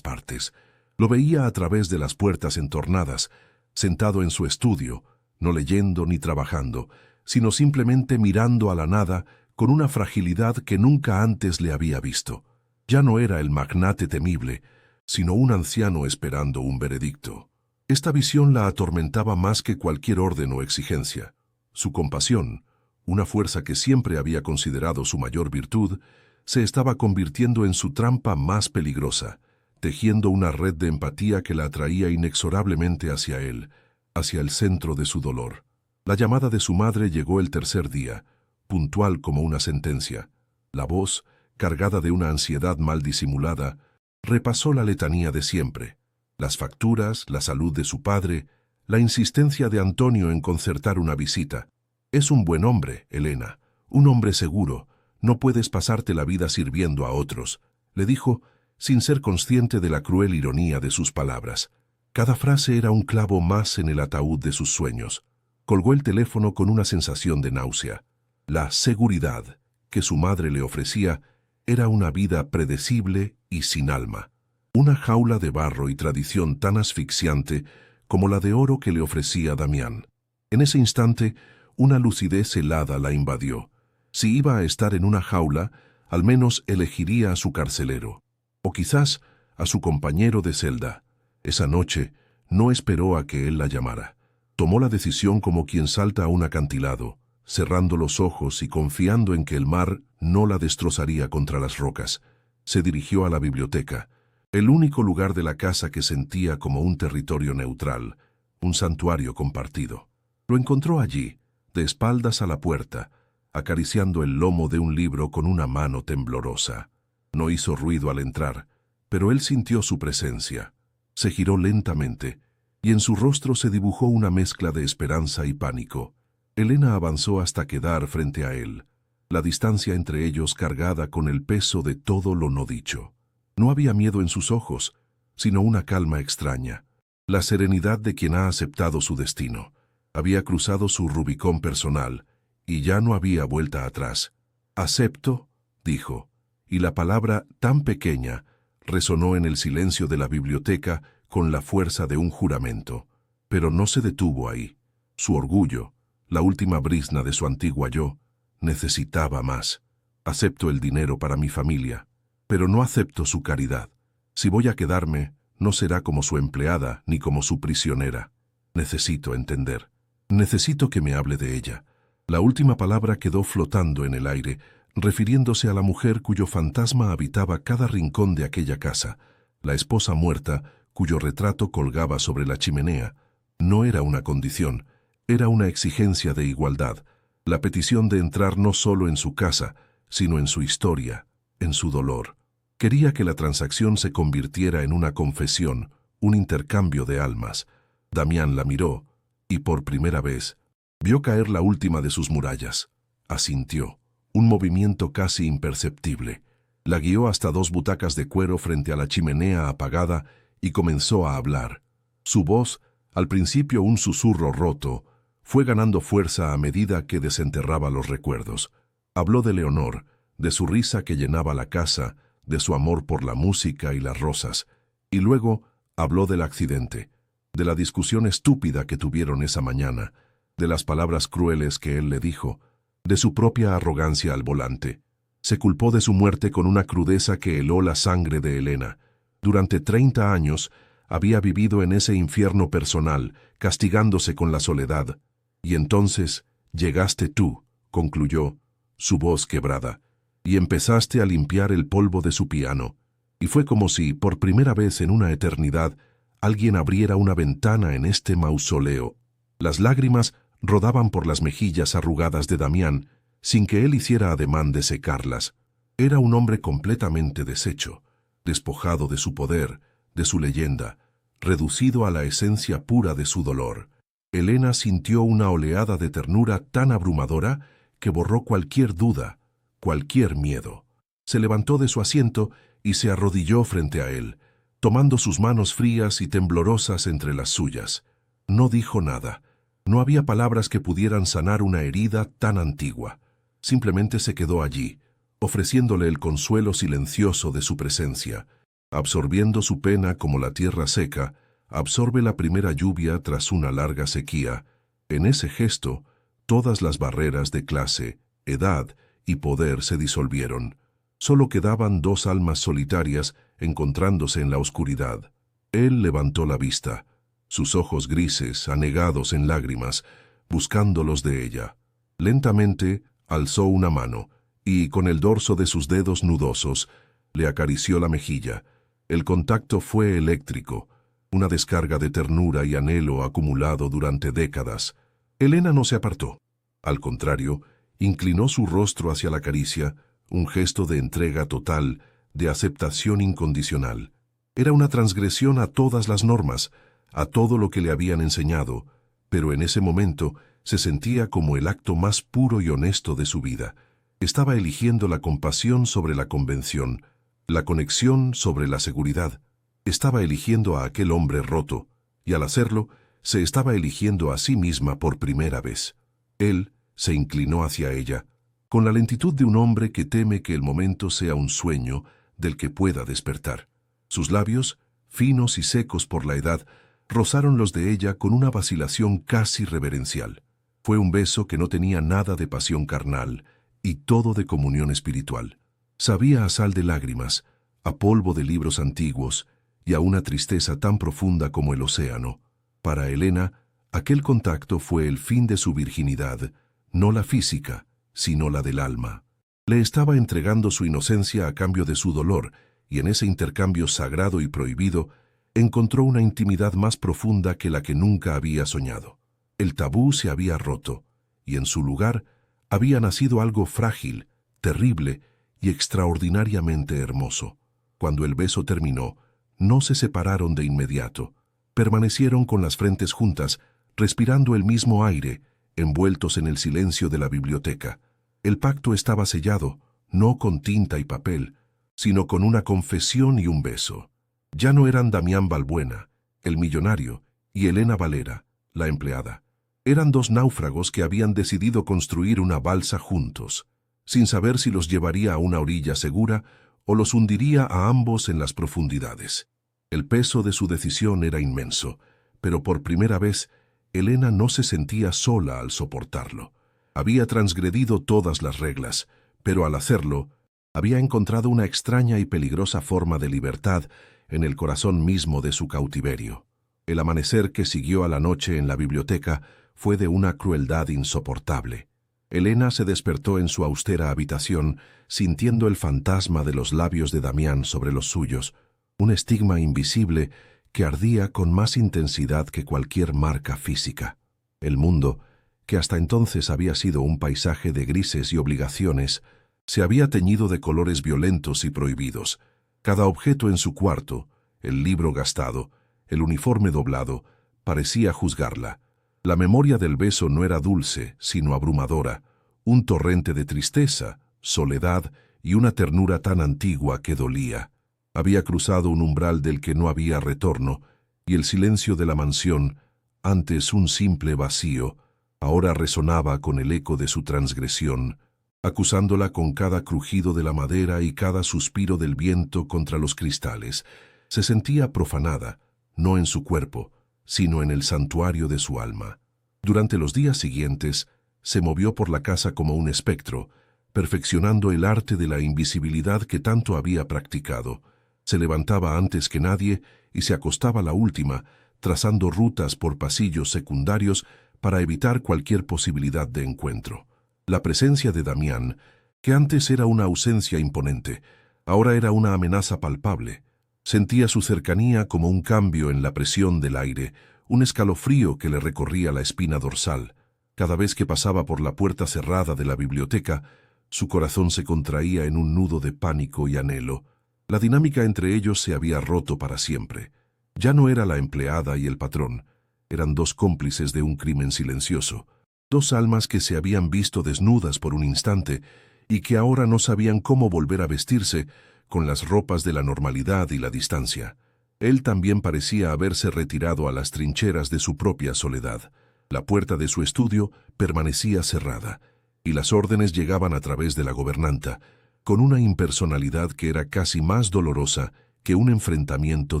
partes. Lo veía a través de las puertas entornadas, sentado en su estudio, no leyendo ni trabajando, sino simplemente mirando a la nada con una fragilidad que nunca antes le había visto. Ya no era el magnate temible, sino un anciano esperando un veredicto. Esta visión la atormentaba más que cualquier orden o exigencia. Su compasión, una fuerza que siempre había considerado su mayor virtud, se estaba convirtiendo en su trampa más peligrosa, tejiendo una red de empatía que la atraía inexorablemente hacia él, hacia el centro de su dolor. La llamada de su madre llegó el tercer día, puntual como una sentencia. La voz, cargada de una ansiedad mal disimulada, repasó la letanía de siempre: las facturas, la salud de su padre, la insistencia de Antonio en concertar una visita. Es un buen hombre, Elena, un hombre seguro. No puedes pasarte la vida sirviendo a otros, le dijo, sin ser consciente de la cruel ironía de sus palabras. Cada frase era un clavo más en el ataúd de sus sueños. Colgó el teléfono con una sensación de náusea. La seguridad que su madre le ofrecía era una vida predecible y sin alma. Una jaula de barro y tradición tan asfixiante como la de oro que le ofrecía Damián. En ese instante, una lucidez helada la invadió. Si iba a estar en una jaula, al menos elegiría a su carcelero. O quizás a su compañero de celda. Esa noche no esperó a que él la llamara. Tomó la decisión como quien salta a un acantilado, cerrando los ojos y confiando en que el mar no la destrozaría contra las rocas. Se dirigió a la biblioteca, el único lugar de la casa que sentía como un territorio neutral, un santuario compartido. Lo encontró allí, de espaldas a la puerta, acariciando el lomo de un libro con una mano temblorosa. No hizo ruido al entrar, pero él sintió su presencia. Se giró lentamente, y en su rostro se dibujó una mezcla de esperanza y pánico. Elena avanzó hasta quedar frente a él, la distancia entre ellos cargada con el peso de todo lo no dicho. No había miedo en sus ojos, sino una calma extraña, la serenidad de quien ha aceptado su destino. Había cruzado su Rubicón personal, y ya no había vuelta atrás. «Acepto», dijo, y la palabra tan pequeña resonó en el silencio de la biblioteca con la fuerza de un juramento. Pero no se detuvo ahí. Su orgullo, la última brizna de su antigua yo, necesitaba más. «Acepto el dinero para mi familia, pero no acepto su caridad. Si voy a quedarme, no será como su empleada ni como su prisionera. Necesito entender. Necesito que me hable de ella». La última palabra quedó flotando en el aire, refiriéndose a la mujer cuyo fantasma habitaba cada rincón de aquella casa, la esposa muerta cuyo retrato colgaba sobre la chimenea. No era una condición, era una exigencia de igualdad, la petición de entrar no solo en su casa, sino en su historia, en su dolor. Quería que la transacción se convirtiera en una confesión, un intercambio de almas. Damián la miró y por primera vez vio caer la última de sus murallas. Asintió, un movimiento casi imperceptible. La guió hasta 2 butacas de cuero frente a la chimenea apagada y comenzó a hablar. Su voz, al principio un susurro roto, fue ganando fuerza a medida que desenterraba los recuerdos. Habló de Leonor, de su risa que llenaba la casa, de su amor por la música y las rosas, y luego habló del accidente, de la discusión estúpida que tuvieron esa mañana, de las palabras crueles que él le dijo, de su propia arrogancia al volante. Se culpó de su muerte con una crudeza que heló la sangre de Elena. Durante 30 años había vivido en ese infierno personal, castigándose con la soledad. Y entonces llegaste tú, concluyó, su voz quebrada, y empezaste a limpiar el polvo de su piano. Y fue como si, por primera vez en una eternidad, alguien abriera una ventana en este mausoleo. Las lágrimas rodaban por las mejillas arrugadas de Damián, sin que él hiciera ademán de secarlas. Era un hombre completamente deshecho, despojado de su poder, de su leyenda, reducido a la esencia pura de su dolor. Elena sintió una oleada de ternura tan abrumadora que borró cualquier duda, cualquier miedo. Se levantó de su asiento y se arrodilló frente a él, tomando sus manos frías y temblorosas entre las suyas. No dijo nada. No había palabras que pudieran sanar una herida tan antigua. Simplemente se quedó allí, ofreciéndole el consuelo silencioso de su presencia, absorbiendo su pena como la tierra seca absorbe la primera lluvia tras una larga sequía. En ese gesto, todas las barreras de clase, edad y poder se disolvieron. Solo quedaban 2 almas solitarias encontrándose en la oscuridad. Él levantó la vista, sus ojos grises, anegados en lágrimas, buscando los de ella. Lentamente alzó una mano y, con el dorso de sus dedos nudosos, le acarició la mejilla. El contacto fue eléctrico, una descarga de ternura y anhelo acumulado durante décadas. Elena no se apartó. Al contrario, inclinó su rostro hacia la caricia, un gesto de entrega total, de aceptación incondicional. Era una transgresión a todas las normas, a todo lo que le habían enseñado, pero en ese momento se sentía como el acto más puro y honesto de su vida. Estaba eligiendo la compasión sobre la convención, la conexión sobre la seguridad. Estaba eligiendo a aquel hombre roto, y al hacerlo, se estaba eligiendo a sí misma por primera vez. Él se inclinó hacia ella, con la lentitud de un hombre que teme que el momento sea un sueño del que pueda despertar. Sus labios, finos y secos por la edad, rozaron los de ella con una vacilación casi reverencial. Fue un beso que no tenía nada de pasión carnal y todo de comunión espiritual. Sabía a sal de lágrimas, a polvo de libros antiguos y a una tristeza tan profunda como el océano. Para Elena, aquel contacto fue el fin de su virginidad, no la física, sino la del alma. Le estaba entregando su inocencia a cambio de su dolor, y en ese intercambio sagrado y prohibido, encontró una intimidad más profunda que la que nunca había soñado. El tabú se había roto, y en su lugar había nacido algo frágil, terrible y extraordinariamente hermoso. Cuando el beso terminó, no se separaron de inmediato. Permanecieron con las frentes juntas, respirando el mismo aire, envueltos en el silencio de la biblioteca. El pacto estaba sellado, no con tinta y papel, sino con una confesión y un beso. Ya no eran Damián Balbuena, el millonario, y Elena Valera, la empleada. Eran 2 náufragos que habían decidido construir una balsa juntos, sin saber si los llevaría a una orilla segura o los hundiría a ambos en las profundidades. El peso de su decisión era inmenso, pero por primera vez, Elena no se sentía sola al soportarlo. Había transgredido todas las reglas, pero al hacerlo, había encontrado una extraña y peligrosa forma de libertad en el corazón mismo de su cautiverio. El amanecer que siguió a la noche en la biblioteca fue de una crueldad insoportable. Elena se despertó en su austera habitación, sintiendo el fantasma de los labios de Damián sobre los suyos, un estigma invisible que ardía con más intensidad que cualquier marca física. El mundo, que hasta entonces había sido un paisaje de grises y obligaciones, se había teñido de colores violentos y prohibidos. Cada objeto en su cuarto, el libro gastado, el uniforme doblado, parecía juzgarla. La memoria del beso no era dulce, sino abrumadora, un torrente de tristeza, soledad y una ternura tan antigua que dolía. Había cruzado un umbral del que no había retorno, y el silencio de la mansión, antes un simple vacío, ahora resonaba con el eco de su transgresión, acusándola con cada crujido de la madera y cada suspiro del viento contra los cristales. Se sentía profanada, no en su cuerpo, sino en el santuario de su alma. Durante los días siguientes, se movió por la casa como un espectro, perfeccionando el arte de la invisibilidad que tanto había practicado. Se levantaba antes que nadie y se acostaba la última, trazando rutas por pasillos secundarios para evitar cualquier posibilidad de encuentro. La presencia de Damián, que antes era una ausencia imponente, ahora era una amenaza palpable. Sentía su cercanía como un cambio en la presión del aire, un escalofrío que le recorría la espina dorsal. Cada vez que pasaba por la puerta cerrada de la biblioteca, su corazón se contraía en un nudo de pánico y anhelo. La dinámica entre ellos se había roto para siempre. Ya no era la empleada y el patrón, eran dos cómplices de un crimen silencioso, dos almas que se habían visto desnudas por un instante y que ahora no sabían cómo volver a vestirse con las ropas de la normalidad y la distancia. Él también parecía haberse retirado a las trincheras de su propia soledad. La puerta de su estudio permanecía cerrada, y las órdenes llegaban a través de la gobernanta, con una impersonalidad que era casi más dolorosa que un enfrentamiento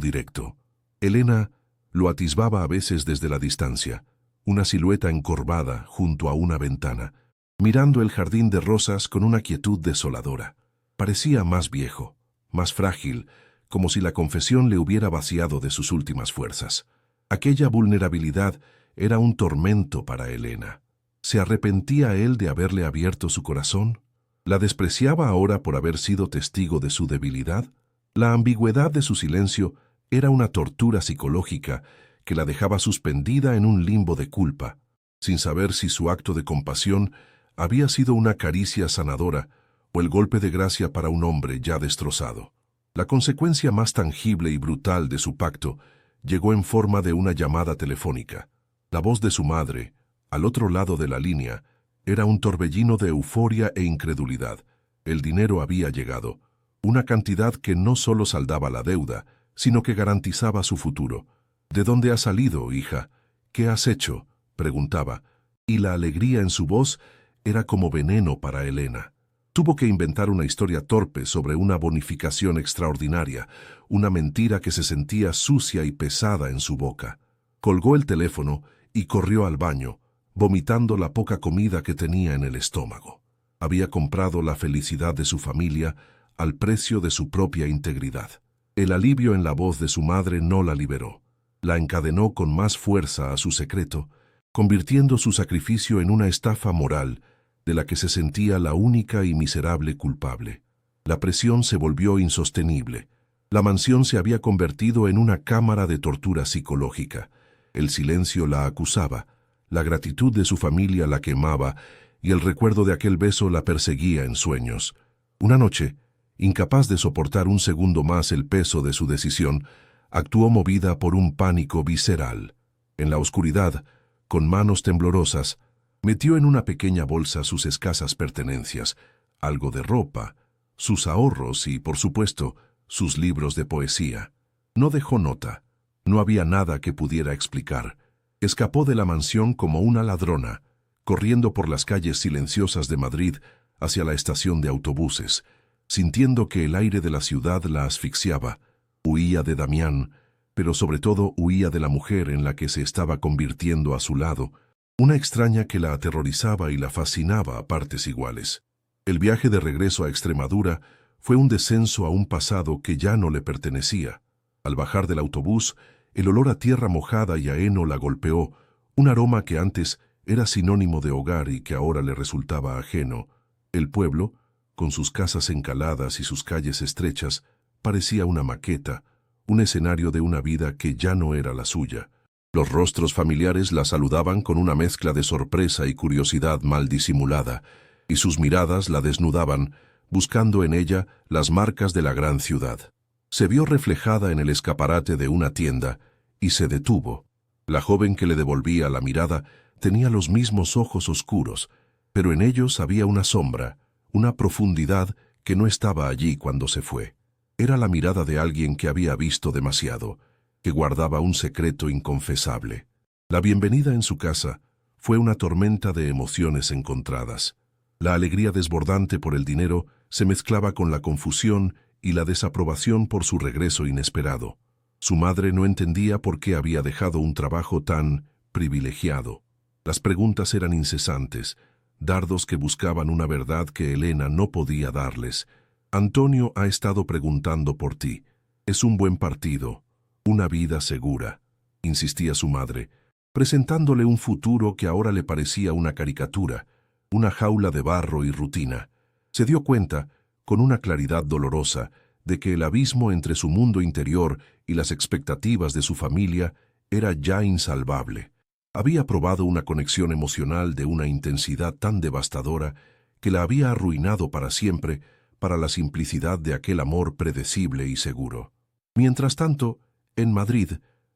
directo. Elena lo atisbaba a veces desde la distancia, una silueta encorvada junto a una ventana, mirando el jardín de rosas con una quietud desoladora. Parecía más viejo, más frágil, como si la confesión le hubiera vaciado de sus últimas fuerzas. Aquella vulnerabilidad era un tormento para Elena. ¿Se arrepentía él de haberle abierto su corazón? ¿La despreciaba ahora por haber sido testigo de su debilidad? La ambigüedad de su silencio era una tortura psicológica que la dejaba suspendida en un limbo de culpa, sin saber si su acto de compasión había sido una caricia sanadora o el golpe de gracia para un hombre ya destrozado. La consecuencia más tangible y brutal de su pacto llegó en forma de una llamada telefónica. La voz de su madre, al otro lado de la línea, era un torbellino de euforia e incredulidad. El dinero había llegado, una cantidad que no solo saldaba la deuda, sino que garantizaba su futuro. ¿De dónde has salido, hija? ¿Qué has hecho?, preguntaba, y la alegría en su voz era como veneno para Elena. Tuvo que inventar una historia torpe sobre una bonificación extraordinaria, una mentira que se sentía sucia y pesada en su boca. Colgó el teléfono y corrió al baño, vomitando la poca comida que tenía en el estómago. Había comprado la felicidad de su familia al precio de su propia integridad. El alivio en la voz de su madre no la liberó. La encadenó con más fuerza a su secreto, convirtiendo su sacrificio en una estafa moral de la que se sentía la única y miserable culpable. La presión se volvió insostenible. La mansión se había convertido en una cámara de tortura psicológica. El silencio la acusaba, la gratitud de su familia la quemaba y el recuerdo de aquel beso la perseguía en sueños. Una noche, incapaz de soportar un segundo más el peso de su decisión, actuó movida por un pánico visceral. En la oscuridad, con manos temblorosas, metió en una pequeña bolsa sus escasas pertenencias, algo de ropa, sus ahorros y, por supuesto, sus libros de poesía. No dejó nota. No había nada que pudiera explicar. Escapó de la mansión como una ladrona, corriendo por las calles silenciosas de Madrid hacia la estación de autobuses, sintiendo que el aire de la ciudad la asfixiaba. Huía de Damián, pero sobre todo huía de la mujer en la que se estaba convirtiendo a su lado, una extraña que la aterrorizaba y la fascinaba a partes iguales. El viaje de regreso a Extremadura fue un descenso a un pasado que ya no le pertenecía. Al bajar del autobús, el olor a tierra mojada y a heno la golpeó, un aroma que antes era sinónimo de hogar y que ahora le resultaba ajeno. El pueblo, con sus casas encaladas y sus calles estrechas, parecía una maqueta, un escenario de una vida que ya no era la suya. Los rostros familiares la saludaban con una mezcla de sorpresa y curiosidad mal disimulada, y sus miradas la desnudaban, buscando en ella las marcas de la gran ciudad. Se vio reflejada en el escaparate de una tienda y se detuvo. La joven que le devolvía la mirada tenía los mismos ojos oscuros, pero en ellos había una sombra, una profundidad que no estaba allí cuando se fue. Era la mirada de alguien que había visto demasiado, que guardaba un secreto inconfesable. La bienvenida en su casa fue una tormenta de emociones encontradas. La alegría desbordante por el dinero se mezclaba con la confusión y la desaprobación por su regreso inesperado. Su madre no entendía por qué había dejado un trabajo tan privilegiado. Las preguntas eran incesantes, dardos que buscaban una verdad que Elena no podía darles. Antonio ha estado preguntando por ti. Es un buen partido, una vida segura, insistía su madre, presentándole un futuro que ahora le parecía una caricatura, una jaula de barro y rutina. Se dio cuenta, con una claridad dolorosa, de que el abismo entre su mundo interior y las expectativas de su familia era ya insalvable. Había probado una conexión emocional de una intensidad tan devastadora que la había arruinado para siempre para la simplicidad de aquel amor predecible y seguro. Mientras tanto, en Madrid,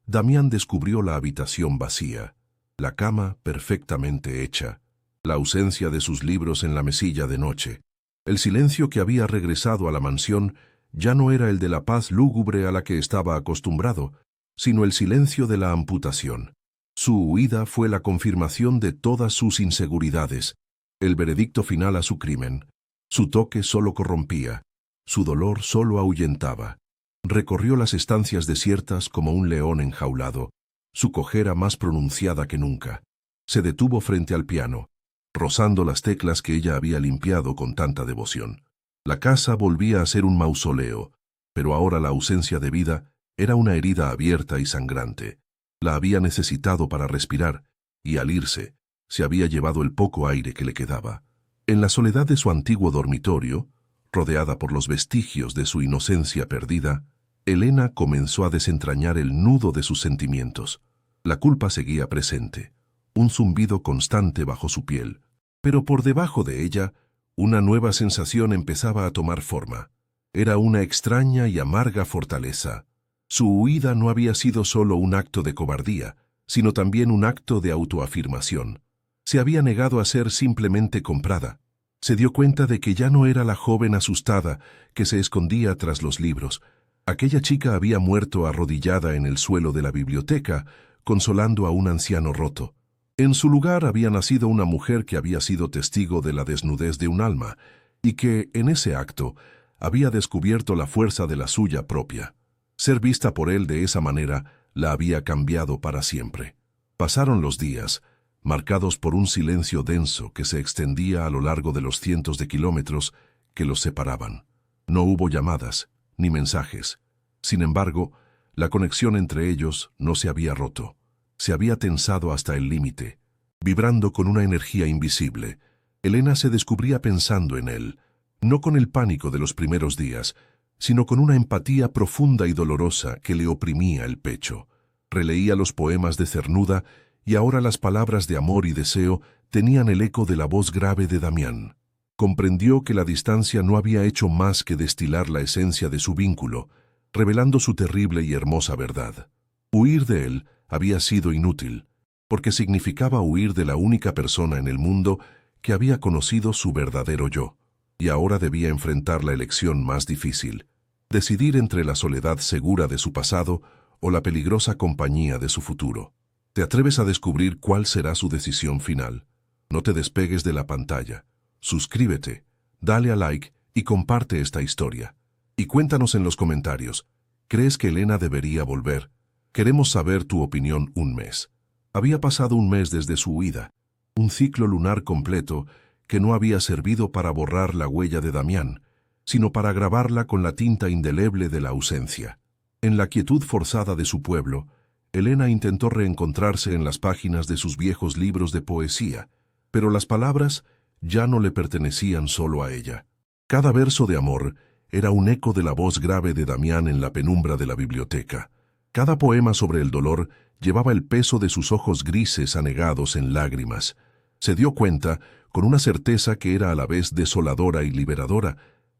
Damián descubrió la habitación vacía, la cama perfectamente hecha, la ausencia de sus libros en la mesilla de noche. El silencio que había regresado a la mansión ya no era el de la paz lúgubre a la que estaba acostumbrado, sino el silencio de la amputación. Su huida fue la confirmación de todas sus inseguridades, el veredicto final a su crimen. Su toque solo corrompía, su dolor solo ahuyentaba. Recorrió las estancias desiertas como un león enjaulado, su cojera más pronunciada que nunca. Se detuvo frente al piano, rozando las teclas que ella había limpiado con tanta devoción. La casa volvía a ser un mausoleo, pero ahora la ausencia de vida era una herida abierta y sangrante. La había necesitado para respirar, y al irse, se había llevado el poco aire que le quedaba. En la soledad de su antiguo dormitorio, rodeada por los vestigios de su inocencia perdida, Elena comenzó a desentrañar el nudo de sus sentimientos. La culpa seguía presente, un zumbido constante bajo su piel, pero por debajo de ella, una nueva sensación empezaba a tomar forma. Era una extraña y amarga fortaleza. Su huida no había sido solo un acto de cobardía, sino también un acto de autoafirmación. Se había negado a ser simplemente comprada. Se dio cuenta de que ya no era la joven asustada que se escondía tras los libros. Aquella chica había muerto arrodillada en el suelo de la biblioteca, consolando a un anciano roto. En su lugar había nacido una mujer que había sido testigo de la desnudez de un alma, y que, en ese acto, había descubierto la fuerza de la suya propia. Ser vista por él de esa manera la había cambiado para siempre. Pasaron los días, marcados por un silencio denso que se extendía a lo largo de los cientos de kilómetros que los separaban. No hubo llamadas, ni mensajes. Sin embargo, la conexión entre ellos no se había roto. Se había tensado hasta el límite. Vibrando con una energía invisible, Elena se descubría pensando en él, no con el pánico de los primeros días, sino con una empatía profunda y dolorosa que le oprimía el pecho. Releía los poemas de Cernuda y ahora las palabras de amor y deseo tenían el eco de la voz grave de Damián. Comprendió que la distancia no había hecho más que destilar la esencia de su vínculo, revelando su terrible y hermosa verdad. Huir de él había sido inútil, porque significaba huir de la única persona en el mundo que había conocido su verdadero yo. Y ahora debía enfrentar la elección más difícil, decidir entre la soledad segura de su pasado o la peligrosa compañía de su futuro. ¿Te atreves a descubrir cuál será su decisión final? No te despegues de la pantalla. Suscríbete, dale a like y comparte esta historia. Y cuéntanos en los comentarios, ¿crees que Elena debería volver? Queremos saber tu opinión. Un mes. Había pasado un mes desde su huida, un ciclo lunar completo que no había servido para borrar la huella de Damián, sino para grabarla con la tinta indeleble de la ausencia. En la quietud forzada de su pueblo, Elena intentó reencontrarse en las páginas de sus viejos libros de poesía, pero las palabras ya no le pertenecían solo a ella. Cada verso de amor era un eco de la voz grave de Damián en la penumbra de la biblioteca. Cada poema sobre el dolor llevaba el peso de sus ojos grises anegados en lágrimas. Se dio cuenta, con una certeza que era a la vez desoladora y liberadora,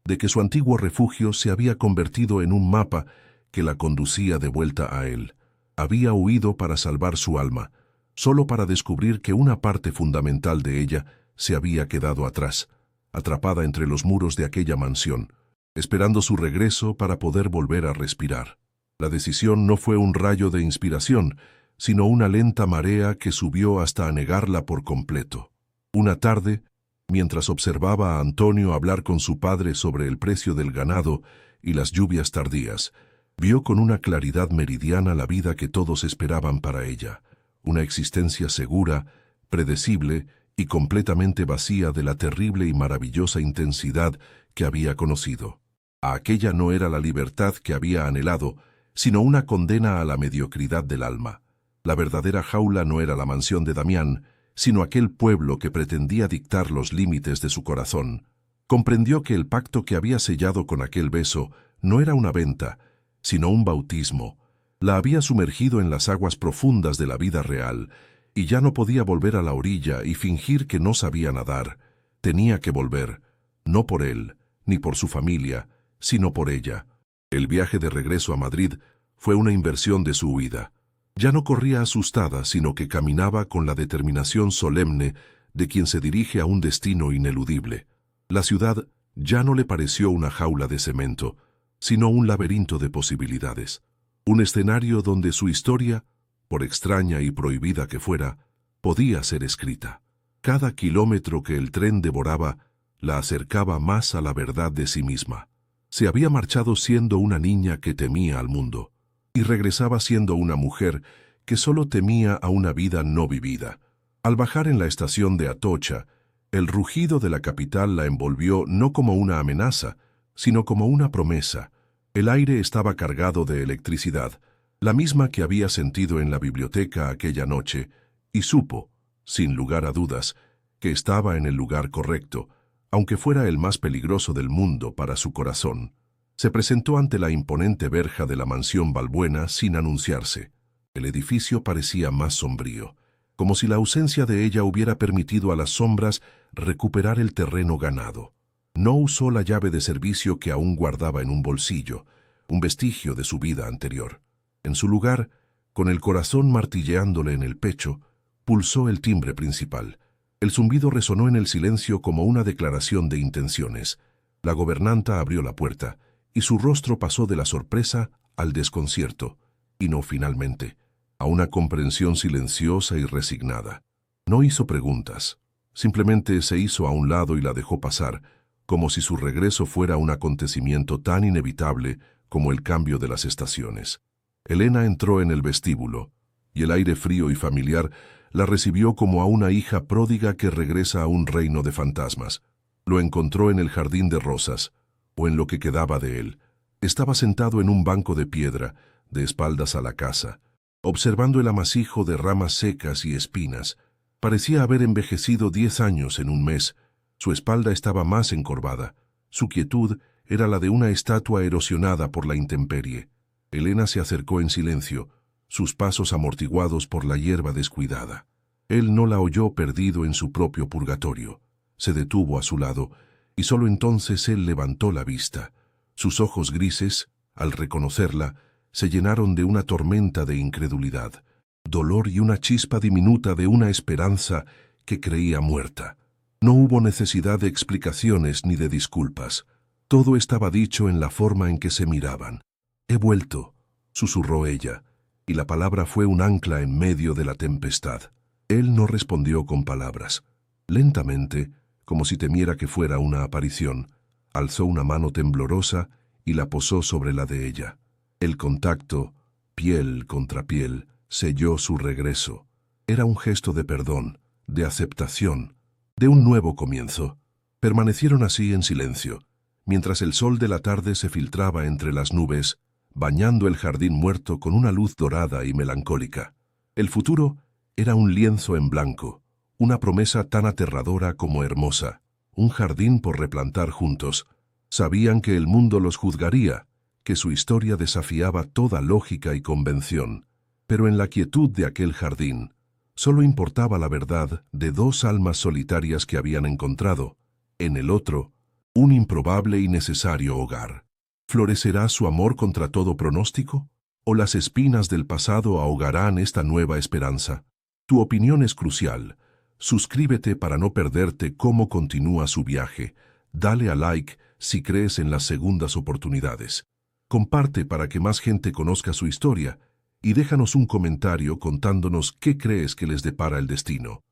de que su antiguo refugio se había convertido en un mapa que la conducía de vuelta a él. Había huido para salvar su alma, solo para descubrir que una parte fundamental de ella se había quedado atrás, atrapada entre los muros de aquella mansión, esperando su regreso para poder volver a respirar. La decisión no fue un rayo de inspiración, sino una lenta marea que subió hasta anegarla por completo. Una tarde, mientras observaba a Antonio hablar con su padre sobre el precio del ganado y las lluvias tardías, vio con una claridad meridiana la vida que todos esperaban para ella, una existencia segura, predecible y completamente vacía de la terrible y maravillosa intensidad que había conocido. Aquella no era la libertad que había anhelado, sino una condena a la mediocridad del alma. La verdadera jaula no era la mansión de Damián, sino aquel pueblo que pretendía dictar los límites de su corazón. Comprendió que el pacto que había sellado con aquel beso no era una venta, sino un bautismo. La había sumergido en las aguas profundas de la vida real, y ya no podía volver a la orilla y fingir que no sabía nadar. Tenía que volver, no por él, ni por su familia, sino por ella. El viaje de regreso a Madrid fue una inversión de su huida. Ya no corría asustada, sino que caminaba con la determinación solemne de quien se dirige a un destino ineludible. La ciudad ya no le pareció una jaula de cemento, sino un laberinto de posibilidades. Un escenario donde su historia, por extraña y prohibida que fuera, podía ser escrita. Cada kilómetro que el tren devoraba la acercaba más a la verdad de sí misma. Se había marchado siendo una niña que temía al mundo, y regresaba siendo una mujer que solo temía a una vida no vivida. Al bajar en la estación de Atocha, el rugido de la capital la envolvió no como una amenaza, sino como una promesa. El aire estaba cargado de electricidad, la misma que había sentido en la biblioteca aquella noche, y supo, sin lugar a dudas, que estaba en el lugar correcto, aunque fuera el más peligroso del mundo para su corazón. Se presentó ante la imponente verja de la mansión Balbuena sin anunciarse. El edificio parecía más sombrío, como si la ausencia de ella hubiera permitido a las sombras recuperar el terreno ganado. No usó la llave de servicio que aún guardaba en un bolsillo, un vestigio de su vida anterior. En su lugar, con el corazón martilleándole en el pecho, pulsó el timbre principal. El zumbido resonó en el silencio como una declaración de intenciones. La gobernanta abrió la puerta, y su rostro pasó de la sorpresa al desconcierto, y no finalmente, a una comprensión silenciosa y resignada. No hizo preguntas, simplemente se hizo a un lado y la dejó pasar, como si su regreso fuera un acontecimiento tan inevitable como el cambio de las estaciones. Elena entró en el vestíbulo, y el aire frío y familiar la recibió como a una hija pródiga que regresa a un reino de fantasmas. Lo encontró en el jardín de rosas, o en lo que quedaba de él. Estaba sentado en un banco de piedra, de espaldas a la casa, observando el amasijo de ramas secas y espinas. Parecía haber envejecido 10 años en un mes. Su espalda estaba más encorvada. Su quietud era la de una estatua erosionada por la intemperie. Elena se acercó en silencio, sus pasos amortiguados por la hierba descuidada. Él no la oyó, perdido en su propio purgatorio. Se detuvo a su lado, y solo entonces él levantó la vista. Sus ojos grises, al reconocerla, se llenaron de una tormenta de incredulidad, dolor y una chispa diminuta de una esperanza que creía muerta. No hubo necesidad de explicaciones ni de disculpas. Todo estaba dicho en la forma en que se miraban. «He vuelto», susurró ella, y la palabra fue un ancla en medio de la tempestad. Él no respondió con palabras. Lentamente, como si temiera que fuera una aparición, alzó una mano temblorosa y la posó sobre la de ella. El contacto, piel contra piel, selló su regreso. Era un gesto de perdón, de aceptación, de un nuevo comienzo. Permanecieron así en silencio, mientras el sol de la tarde se filtraba entre las nubes, bañando el jardín muerto con una luz dorada y melancólica. El futuro era un lienzo en blanco, una promesa tan aterradora como hermosa, un jardín por replantar juntos. Sabían que el mundo los juzgaría, que su historia desafiaba toda lógica y convención, pero en la quietud de aquel jardín solo importaba la verdad de dos almas solitarias que habían encontrado, en el otro, un improbable y necesario hogar. ¿Florecerá su amor contra todo pronóstico? ¿O las espinas del pasado ahogarán esta nueva esperanza? Tu opinión es crucial. Suscríbete para no perderte cómo continúa su viaje. Dale a like si crees en las segundas oportunidades. Comparte para que más gente conozca su historia y déjanos un comentario contándonos qué crees que les depara el destino.